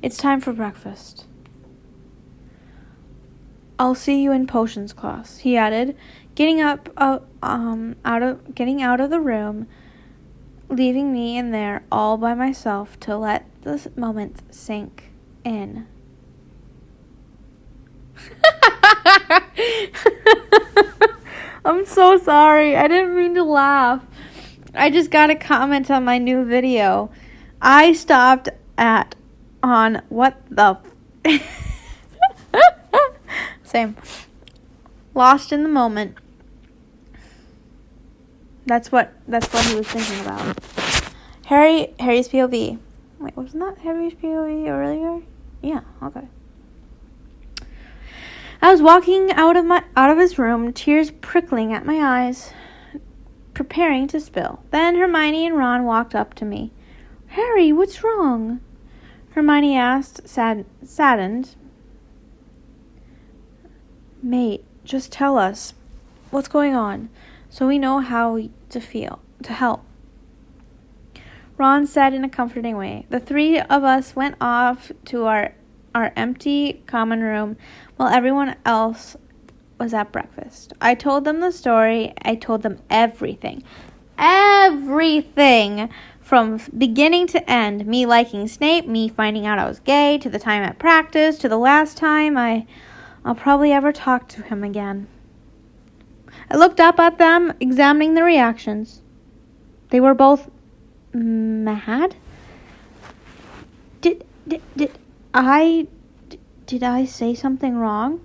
It's time for breakfast. I'll see you in potions class, he added, getting out of the room, leaving me in there all by myself to let the moment sink in. I'm so sorry. I didn't mean to laugh. I just got a comment on my new video. I stopped on what the same. Lost in the moment. That's what he was thinking about. Harry's POV. Wait, wasn't that Harry's POV earlier? Yeah, okay. I was walking out of his room, tears prickling at my eyes, preparing to spill. Then Hermione and Ron walked up to me. Harry, what's wrong? Hermione asked, saddened. Mate, just tell us what's going on, so we know how to help. Ron said in a comforting way. The three of us went off to our empty common room while everyone else was at breakfast. I told them the story. I told them everything. Everything from beginning to end. Me liking Snape, me finding out I was gay, to the time at practice, to the last time I'll probably ever talk to him again. I looked up at them, examining their reactions. They were both mad. Did I say something wrong?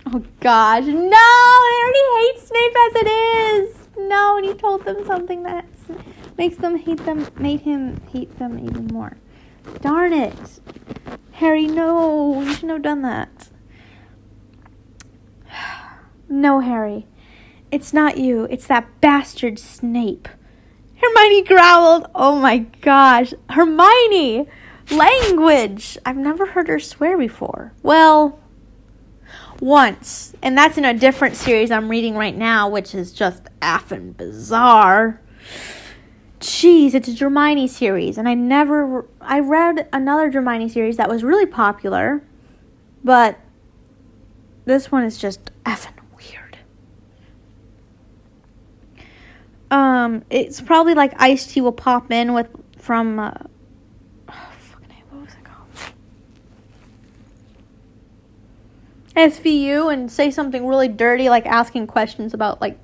Oh gosh, no! They already hate Snape as it is. No, and he told them something that made him hate them even more. Darn it, Harry! No, you shouldn't have done that. No, Harry, it's not you. It's that bastard Snape. Hermione growled. Oh my gosh, Hermione! Language! I've never heard her swear before. Well, once. And that's in a different series I'm reading right now, which is just effing bizarre. Jeez, it's a Hermione series. And I read another Hermione series that was really popular. But this one is just effing weird. It's probably like Ice-T will pop in from what was it called? SVU and say something really dirty, like asking questions about like.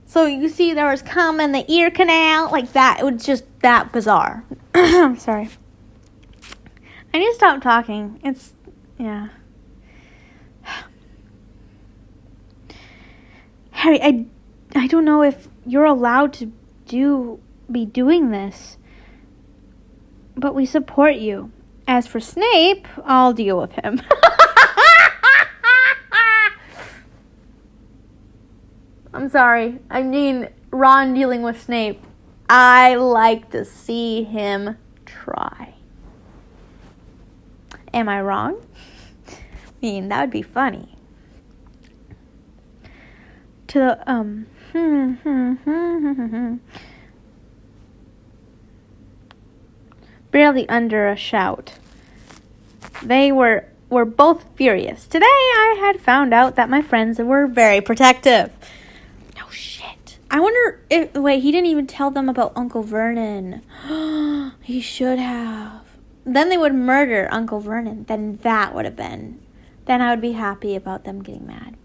So you see, there was cum in the ear canal, like that. It was just that bizarre. Sorry. I need to stop talking. Yeah. Harry, I don't know if you're allowed to be doing this, but we support you. As for Snape, I'll deal with him. I'm sorry. I mean, Ron dealing with Snape. I like to see him try. Am I wrong? I mean, that would be funny. Barely under a shout. They were both furious. Today I had found out that my friends were very protective. No shit. I wonder if... Wait, he didn't even tell them about Uncle Vernon. He should have. Then they would murder Uncle Vernon. Then that would have been... Then I would be happy about them getting mad.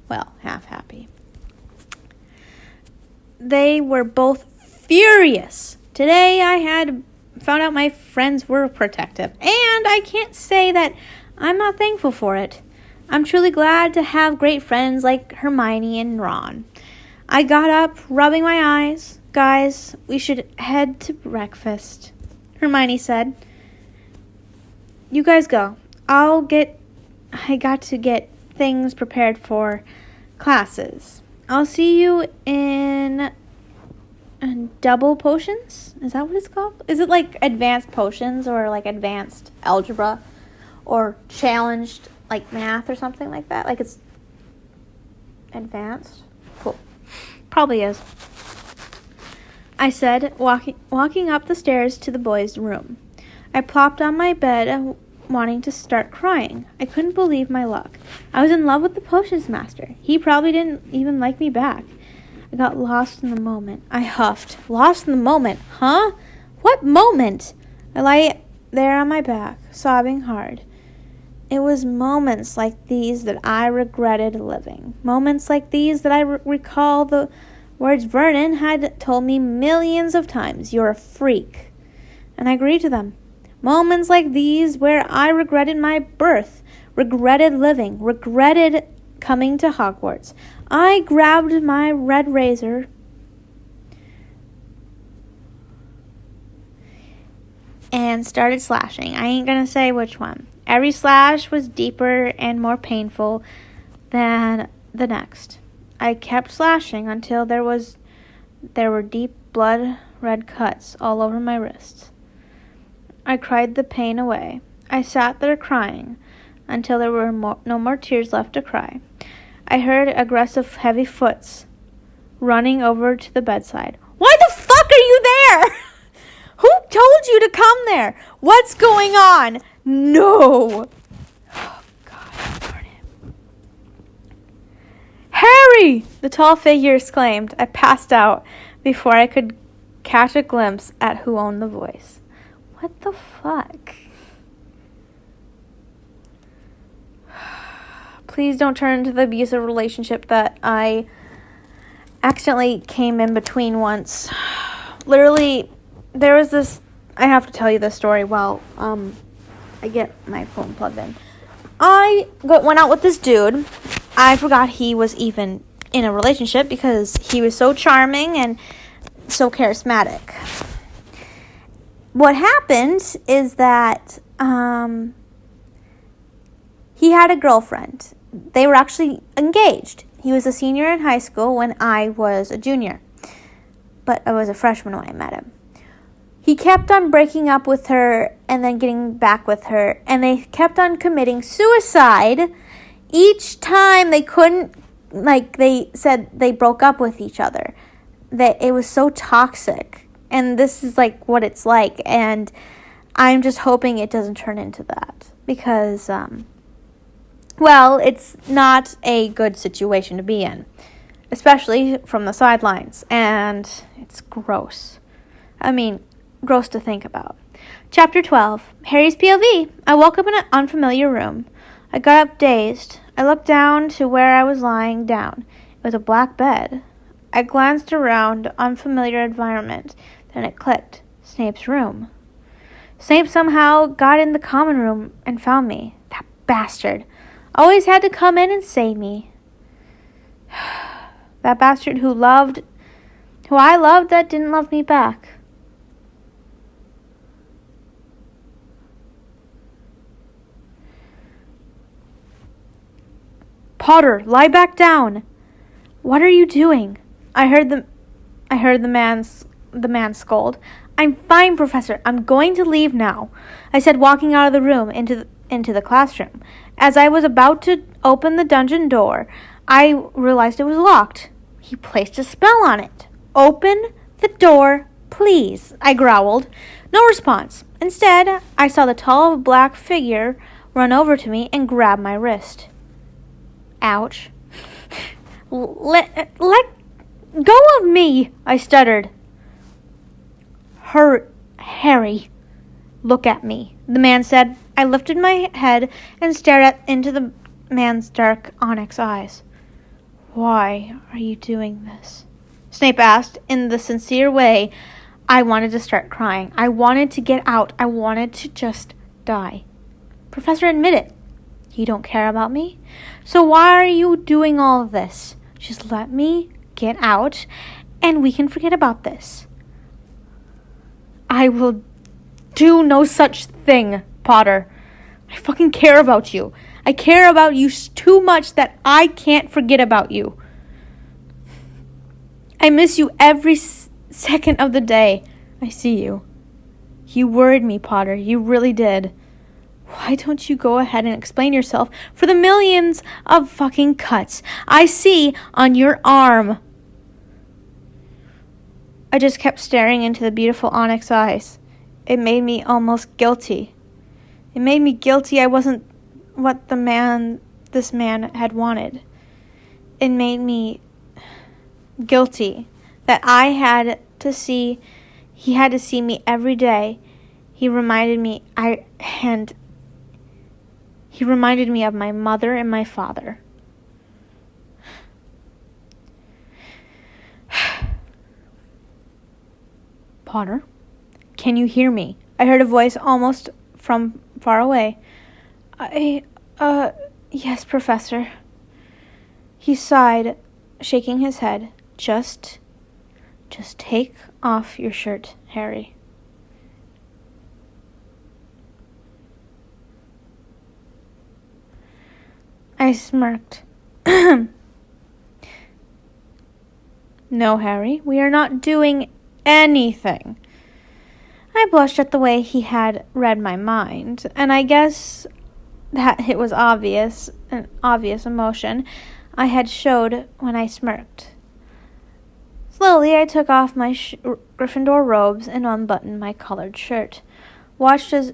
Well, half happy. They were both furious. Today I had found out my friends were protective. And I can't say that I'm not thankful for it. I'm truly glad to have great friends like Hermione and Ron. I got up, rubbing my eyes. Guys, we should head to breakfast, Hermione said. You guys go. I got to get things prepared for classes. I'll see you in double potions? Is that what it's called? Is it like advanced potions or like advanced algebra or challenged like math or something like that? Like it's advanced? Cool. Probably is. I said, walking up the stairs to the boys' room. I plopped on my bed, wanting to start crying. I couldn't believe my luck. I was in love with the potions master. He probably didn't even like me back. I got lost in the moment. I huffed. Lost in the moment? Huh? What moment? I lay there on my back, sobbing hard. It was moments like these that I regretted living. Moments like these that I recall the words Vernon had told me millions of times. You're a freak. And I agreed to them. Moments like these where I regretted my birth, regretted living, regretted coming to Hogwarts. I grabbed my red razor and started slashing. I ain't gonna say which one. Every slash was deeper and more painful than the next. I kept slashing until there were deep blood red cuts all over my wrists. I cried the pain away. I sat there crying until there were no more tears left to cry. I heard aggressive, heavy foots running over to the bedside. Why the fuck are you there? Who told you to come there? What's going on? No. Oh, God, darn it. Harry! The tall figure exclaimed. I passed out before I could catch a glimpse at who owned the voice. What the fuck? Please don't turn into the abusive relationship that I accidentally came in between once. Literally, there was this... I have to tell you this story while I get my phone plugged in. I went out with this dude. I forgot he was even in a relationship because he was so charming and so charismatic. What happened is that he had a girlfriend. They were actually engaged. He was a senior in high school when I was a junior. But I was a freshman when I met him. He kept on breaking up with her and then getting back with her, and they kept on committing suicide each time they couldn't, they said they broke up with each other. That it was so toxic, and this is what it's like, and I'm just hoping it doesn't turn into that, because it's not a good situation to be in, especially from the sidelines, and it's gross. Gross to think about. Chapter 12, Harry's POV. I woke up in an unfamiliar room. I got up dazed. I looked down to where I was lying down. It was a black bed. I glanced around the unfamiliar environment. Then it clicked. Snape's room. Snape somehow got in the common room and found me. That bastard. Always had to come in and save me. That bastard who I loved that didn't love me back. Potter, lie back down. What are you doing? I heard the man scold. I'm fine, Professor. I'm going to leave now, I said, walking out of the room into the classroom. As I was about to open the dungeon door, I realized it was locked. He placed a spell on it. Open the door, please, I growled. No response. Instead, I saw the tall black figure run over to me and grab my wrist. Ouch. Let go of me, I stuttered. Harry, look at me, the man said. I lifted my head and stared into the man's dark onyx eyes. Why are you doing this? Snape asked in the sincere way. I wanted to start crying. I wanted to get out. I wanted to just die. Professor, admit it. You don't care about me? So why are you doing all of this? Just let me get out and we can forget about this. I will do no such thing, Potter. I fucking care about you. I care about you too much that I can't forget about you. I miss you every second of the day I see you. You worried me, Potter. You really did. Why don't you go ahead and explain yourself for the millions of fucking cuts I see on your arm? I just kept staring into the beautiful onyx eyes. It made me almost guilty. It made me guilty I wasn't what this man had wanted. It made me guilty that he had to see me every day. He reminded me of my mother and my father. Potter, can you hear me? I heard a voice almost from far away. Yes, Professor. He sighed, shaking his head. Just take off your shirt, Harry. I smirked. No, Harry, we are not doing anything. I blushed at the way he had read my mind, and I guess that it was an obvious emotion I had showed when I smirked. Slowly, I took off my Gryffindor robes and unbuttoned my colored shirt. Watched as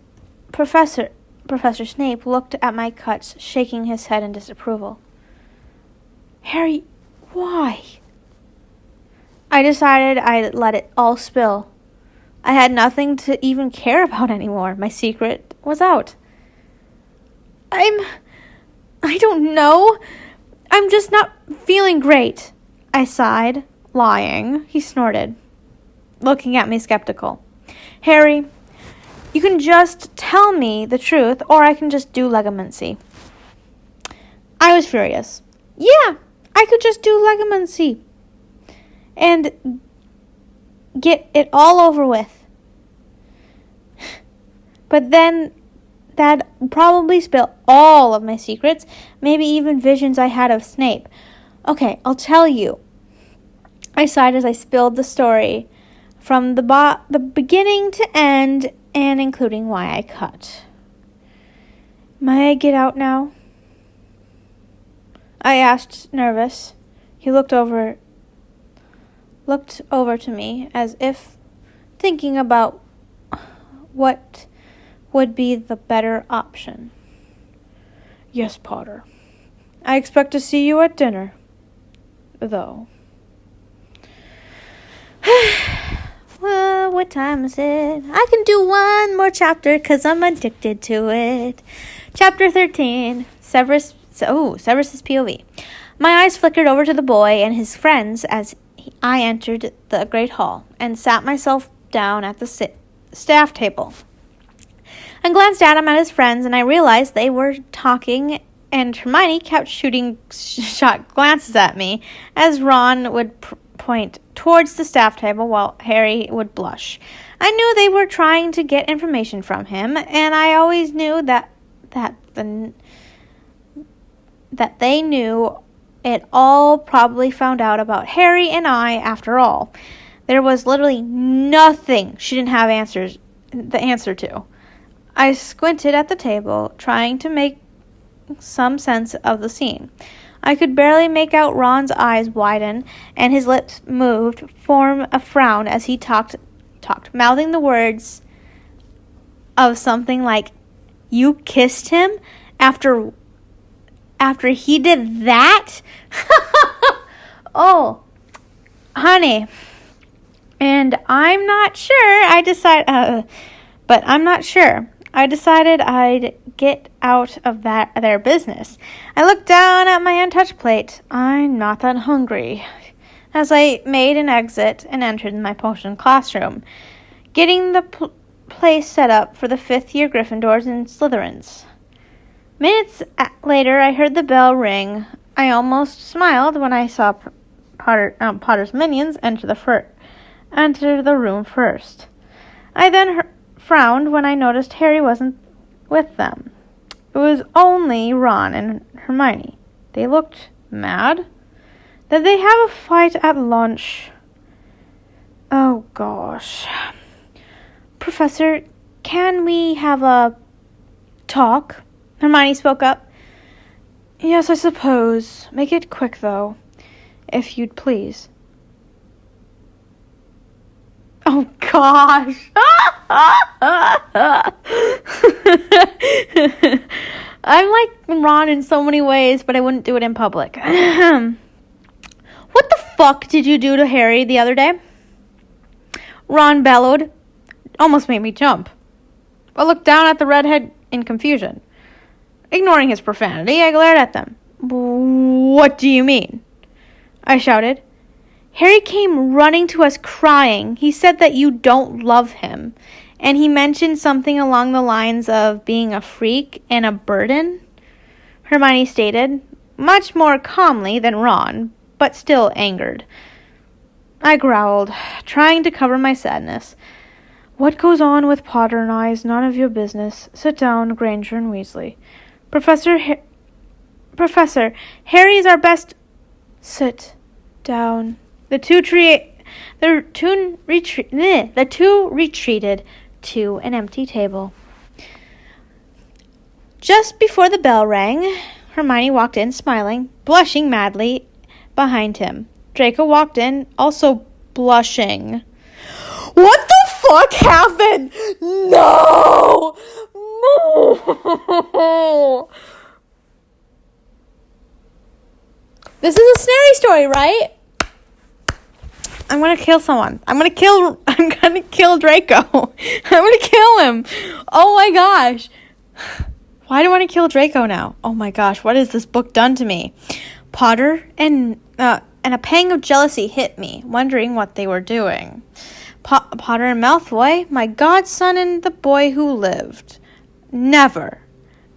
Professor Snape looked at my cuts, shaking his head in disapproval. Harry, why? I decided I'd let it all spill. I had nothing to even care about anymore. My secret was out. I don't know. I'm just not feeling great, I sighed, lying. He snorted, looking at me skeptical. Harry, you can just tell me the truth, or I can just do legmancy. I was furious. Yeah, I could just do legmancy and get it all over with. But then that'd probably spill all of my secrets, maybe even visions I had of Snape. Okay, I'll tell you. I sighed as I spilled the story from the beginning to end, and including why I cut. May I get out now? I asked, nervous. He looked over to me as if thinking about what would be the better option. Yes, Potter. I expect to see you at dinner, though. Well, what time is it? I can do one more chapter because I'm addicted to it. Chapter 13, Severus's POV. My eyes flickered over to the boy and his friends as I entered the great hall and sat myself down at the staff table. I glanced at him and his friends, and I realized they were talking, and Hermione kept shooting shot glances at me as Ron would point towards the staff table while Harry would blush. I knew they were trying to get information from him, and I always knew that they knew it all, probably found out about Harry and I after all. There was literally nothing she didn't have the answer to. I squinted at the table, trying to make some sense of the scene. I could barely make out Ron's eyes widen, and his lips moved, form a frown as he talked, mouthing the words of something like, "You kissed him after he did that?" Oh, honey. And I'm not sure. I decided I'd get out of their business. I looked down at my untouched plate. I'm not that hungry. As I made an exit and entered my potion classroom, getting the place set up for the fifth-year Gryffindors and Slytherins. Minutes later, I heard the bell ring. I almost smiled when I saw Potter's minions enter the room first. I then frowned when I noticed Harry wasn't with them. It was only Ron and Hermione. They looked mad. Did they have a fight at lunch? Oh gosh. Professor, can we have a talk? Hermione spoke up. Yes, I suppose. Make it quick, though, if you'd please. Oh, gosh. I'm like Ron in so many ways, but I wouldn't do it in public. What the fuck did you do to Harry the other day? Ron bellowed. Almost made me jump. I looked down at the redhead in confusion. Ignoring his profanity, I glared at them. What do you mean? I shouted. Harry came running to us crying. He said that you don't love him, and he mentioned something along the lines of being a freak and a burden, Hermione stated, much more calmly than Ron, but still angered. I growled, trying to cover my sadness. What goes on with Potter and I is none of your business. Sit down, Granger and Weasley. Professor, Harry is our best... Sit down. The two retreated to an empty table. Just before the bell rang, Hermione walked in, smiling, blushing madly behind him. Draco walked in, also blushing. What the fuck happened? No! No! This is a Snarry story, right? I'm gonna kill someone. I'm gonna kill Draco. I'm gonna kill him. Oh my gosh. Why do I want to kill Draco now? Oh my gosh, what has this book done to me? Potter and a pang of jealousy hit me, wondering what they were doing. Potter and Malfoy, my godson and the boy who lived. Never.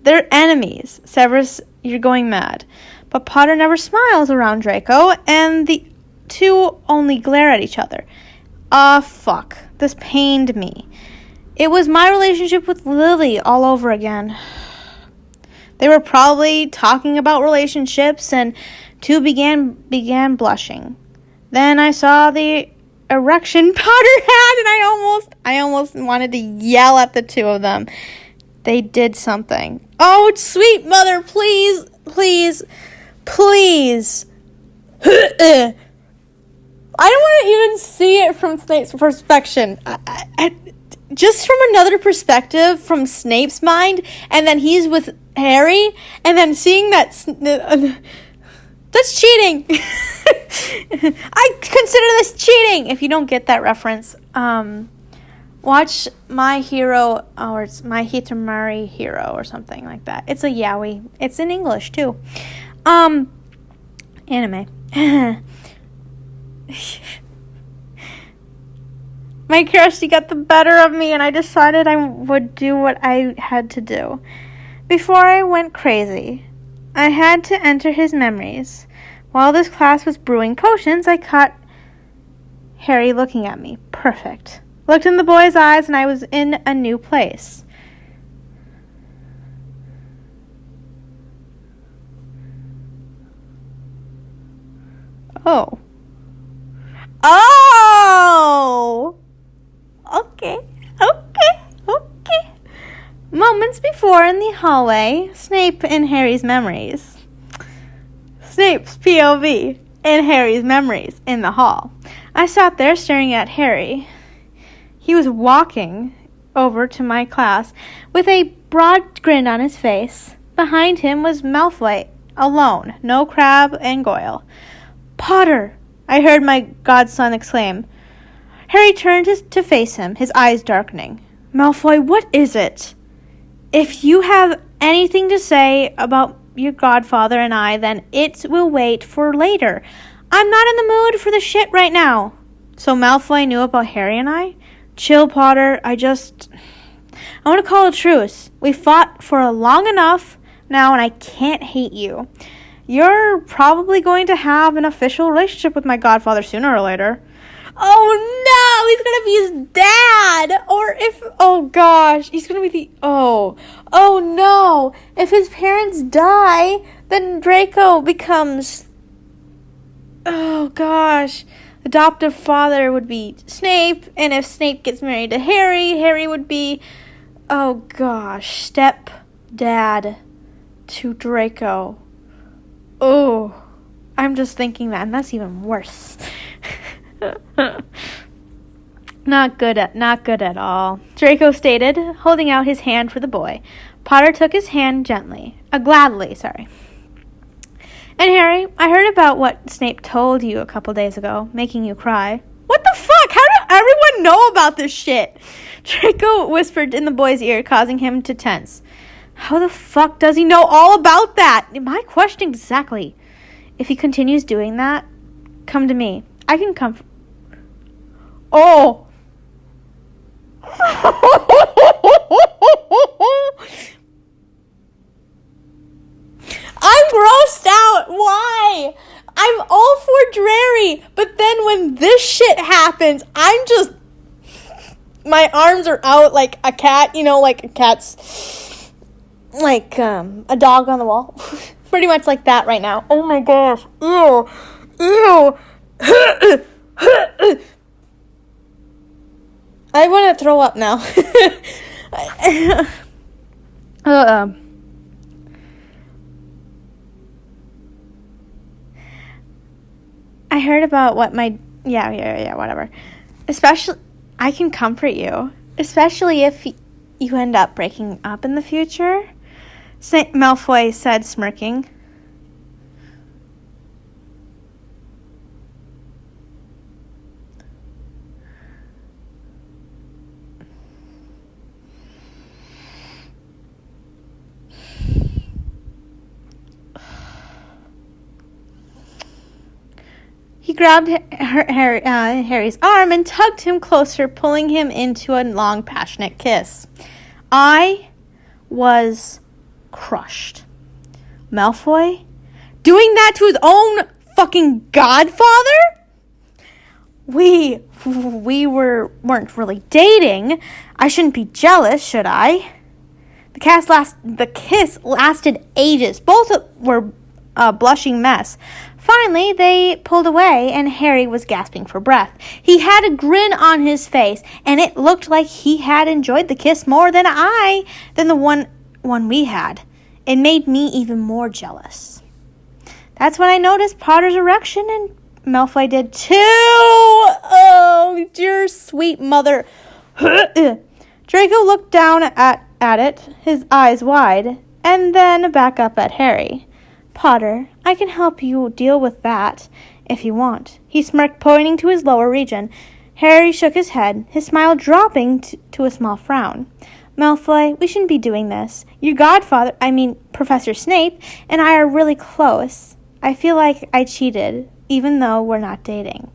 They're enemies. Severus, you're going mad. But Potter never smiles around Draco, and the two only glare at each other. Fuck. This pained me. It was my relationship with Lily all over again. They were probably talking about relationships, and two began blushing. Then I saw the erection Potter had, and I almost wanted to yell at the two of them. They did something. Oh, sweet mother, please, please, please. I don't want to even see it from Snape's perspective. Just from another perspective, from Snape's mind, and then he's with Harry, and then seeing that... that's cheating. I consider this cheating. If you don't get that reference, watch My Hero, or it's My Hitamari Hero, or something like that. It's a yaoi. It's in English too. Anime. My curiosity got the better of me, and I decided I would do what I had to do. Before I went crazy, I had to enter his memories. While this class was brewing potions, I caught Harry looking at me. Perfect. Looked in the boy's eyes, and I was in a new place. Oh. Oh! Okay. Moments before in the hallway, Snape in Harry's memories. Snape's POV in Harry's memories in the hall. I sat there staring at Harry. He was walking over to my class with a broad grin on his face. Behind him was Malfoy, alone, no Crabbe and Goyle. Potter! I heard my godson exclaim. Harry turned to face him, his eyes darkening. Malfoy, what is it? If you have anything to say about your godfather and I, then it will wait for later. I'm not in the mood for the shit right now. So Malfoy knew about Harry and I? Chill, Potter. I want to call a truce. We fought for long enough now, and I can't hate you. You're probably going to have an official relationship with my godfather sooner or later. Oh no, he's gonna be his dad. Or oh gosh, he's gonna be oh no. If his parents die, then Draco becomes, oh gosh, adoptive father would be Snape. And if Snape gets married to Harry, Harry would be, oh gosh, step dad to Draco. Oh, I'm just thinking that, and that's even worse. Not good at all, Draco stated, holding out his hand for the boy. Potter took his hand gladly. And Harry, I heard about what Snape told you a couple days ago, making you cry. What the fuck? How did everyone know about this shit? Draco whispered in the boy's ear, causing him to tense. How the fuck does he know all about that? My question exactly. If he continues doing that, come to me. I can come. Oh. I'm grossed out. Why? I'm all for Drarry, but then when this shit happens, I'm just, my arms are out like a cat, like a cat's, like a dog on the wall. Pretty much like that right now. Oh my gosh. Ew. I want to throw up now. I heard about what my... Yeah, whatever. Especially, I can comfort you. Especially if you end up breaking up in the future. Malfoy said, smirking. He grabbed Harry's arm and tugged him closer, pulling him into a long, passionate kiss. I was crushed. Malfoy? Doing that to his own fucking godfather? We weren't really dating. I shouldn't be jealous, should I? The kiss lasted ages. Both were a blushing mess. Finally, they pulled away, and Harry was gasping for breath. He had a grin on his face, and it looked like he had enjoyed the kiss more than the one we had. It made me even more jealous. That's when I noticed Potter's erection, and Malfoy did too. Oh, dear sweet mother. Draco looked down at it, his eyes wide, and then back up at Harry. Potter, I can help you deal with that, if you want. He smirked, pointing to his lower region. Harry shook his head, his smile dropping to a small frown. Malfoy, we shouldn't be doing this. Your godfather, Professor Snape, and I are really close. I feel like I cheated, even though we're not dating.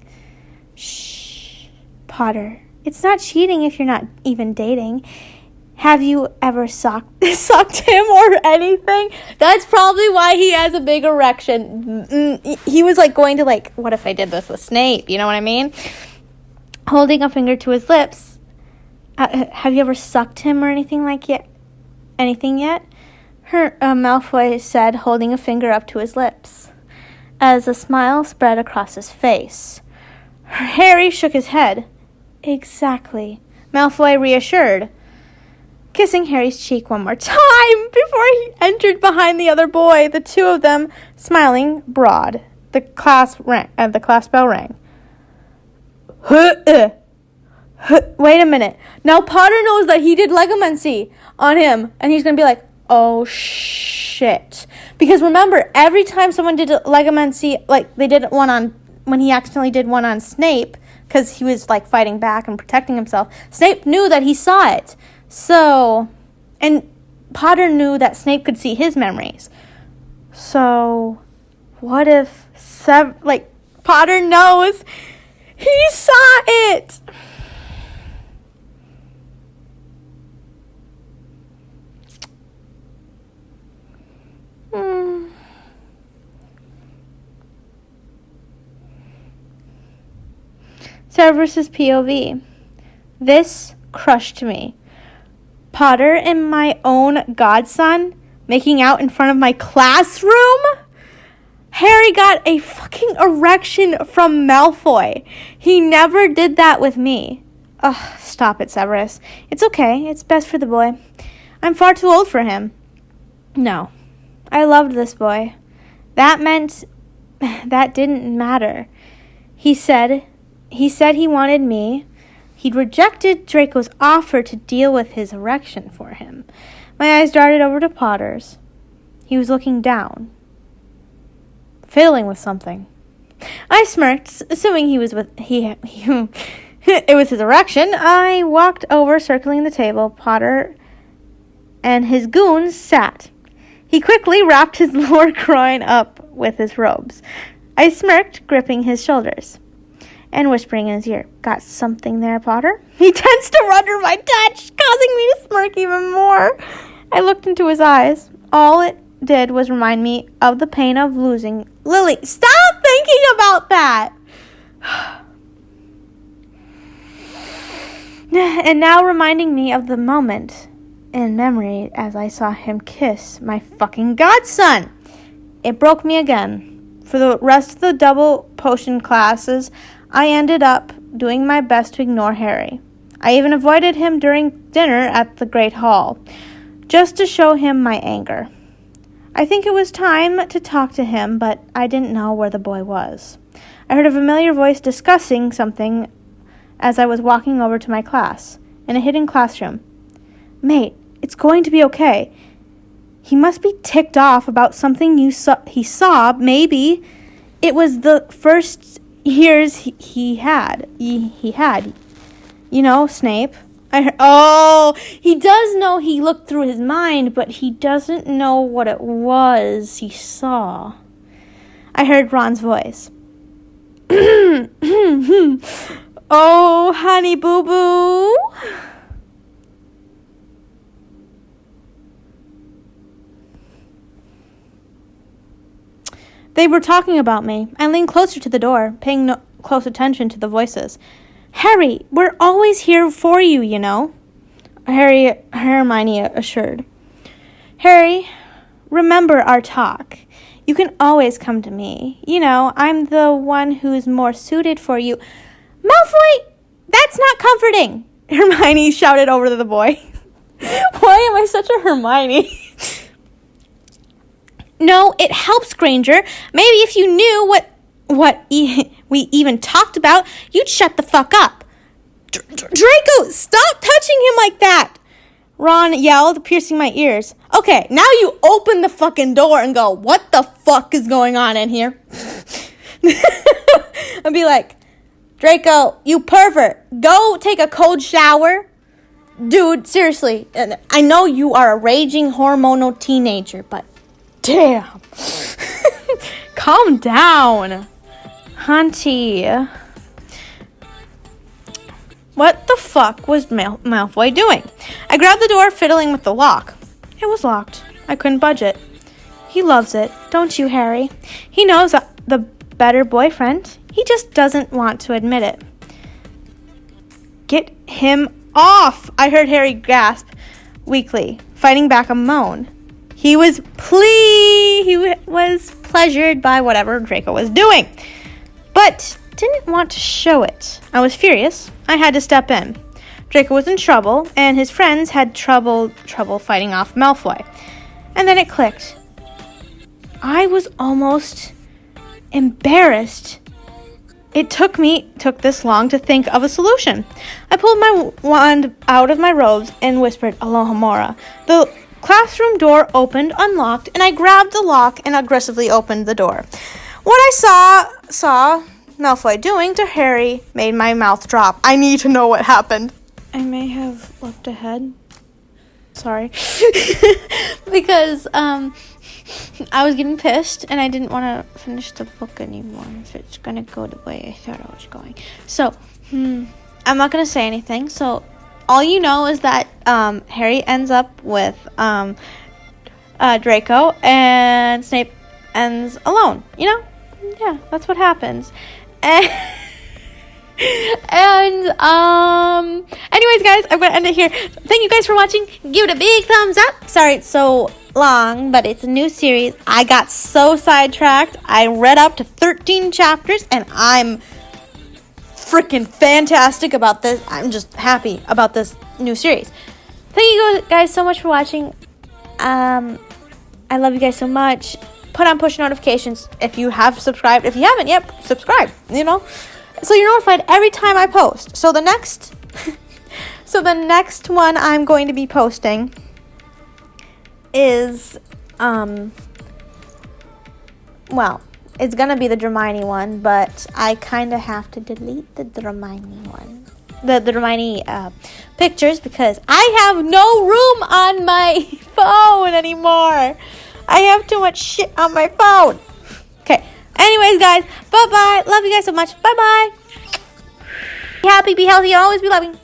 Shh. Potter, it's not cheating if you're not even dating. Have you ever sucked him or anything? That's probably why he has a big erection. He was going to what if I did this with Snape? You know what I mean? Holding a finger to his lips. Have you ever sucked him or anything yet? Malfoy said, holding a finger up to his lips, as a smile spread across his face. Harry shook his head. Exactly. Malfoy reassured, kissing Harry's cheek one more time before he entered behind the other boy, the two of them smiling broad. The class bell rang. Wait a minute. Now Potter knows that he did legomancy on him, and he's going to be like, oh, shit. Because remember, every time someone did legomancy, they did one on, when he accidentally did one on Snape, because he was, fighting back and protecting himself, Snape knew that he saw it. So, and Potter knew that Snape could see his memories. So, what if, Potter knows he saw it? Severus's POV. This crushed me. Potter and my own godson making out in front of my classroom? Harry got a fucking erection from Malfoy. He never did that with me. Ugh, stop it, Severus. It's okay. It's best for the boy. I'm far too old for him. No. I loved this boy. That didn't matter. He said he wanted me. He'd rejected Draco's offer to deal with his erection for him. My eyes darted over to Potter's. He was looking down, fiddling with something. I smirked, assuming it was his erection. I walked over, circling the table. Potter and his goons sat. He quickly wrapped his lower groin up with his robes. I smirked, gripping his shoulders and whispering in his ear, got something there, Potter? He tensed under my touch, causing me to smirk even more. I looked into his eyes. All it did was remind me of the pain of losing Lily. Stop thinking about that! And now reminding me of the moment in memory as I saw him kiss my fucking godson. It broke me again. For the rest of the double potion classes, I ended up doing my best to ignore Harry. I even avoided him during dinner at the Great Hall, just to show him my anger. I think it was time to talk to him, but I didn't know where the boy was. I heard a familiar voice discussing something as I was walking over to my class, in a hidden classroom. Mate, it's going to be okay. He must be ticked off about something he saw. Maybe it was the first years he had. You know, Snape. He does know he looked through his mind, but he doesn't know what it was he saw. I heard Ron's voice. Oh, honey boo-boo. They were talking about me. I leaned closer to the door, paying no close attention to the voices. Harry, we're always here for you, you know, Hermione assured. Harry, remember our talk. You can always come to me. You know, I'm the one who's more suited for you. Malfoy, that's not comforting, Hermione shouted over to the boy. Why am I such a Hermione? No, it helps, Granger. Maybe if you knew what we even talked about, you'd shut the fuck up. Draco, stop touching him like that! Ron yelled, piercing my ears. Okay, now you open the fucking door and go, what the fuck is going on in here? I'd be like, Draco, you pervert, go take a cold shower. Dude, seriously, I know you are a raging hormonal teenager, but damn. Calm down. Hunty. What the fuck was Malfoy doing? I grabbed the door, fiddling with the lock. It was locked. I couldn't budge it. He loves it, don't you, Harry? He knows the better boyfriend. He just doesn't want to admit it. Get him off! I heard Harry gasp weakly, fighting back a moan. He was pleasured by whatever Draco was doing, but didn't want to show it. I was furious. I had to step in. Draco was in trouble, and his friends had trouble fighting off Malfoy. And then it clicked. I was almost embarrassed. It took this long to think of a solution. I pulled my wand out of my robes and whispered, Alohomora. The classroom door opened, unlocked, and I grabbed the lock and aggressively opened the door. What I saw Malfoy doing to Harry made my mouth drop. I need to know what happened. I may have looked ahead. Sorry. Because I was getting pissed and I didn't want to finish the book anymore if it's going to go the way I thought it was going. So, I'm not going to say anything. So, all you know is that Harry ends up with Draco and Snape ends alone. You know? Yeah, that's what happens. And anyways, guys, I'm gonna end it here. Thank you guys for watching. Give it a big thumbs up. Sorry it's so long, but it's a new series. I got so sidetracked. I read up to 13 chapters and I'm freaking fantastic about this. I'm just happy about this new series. Thank you guys so much for watching. I love you guys so much. Put on push notifications if you have subscribed. If you haven't yet, subscribe, you know, so you're notified every time I post. So the next one I'm going to be posting is well, it's gonna be the Hermione one, but I kind of have to delete the Hermione one, the Hermione pictures, because I have no room on my phone anymore. I have too much shit on my phone. Okay. Anyways, guys, bye-bye. Love you guys so much. Bye-bye. Be happy, be healthy, always be loving.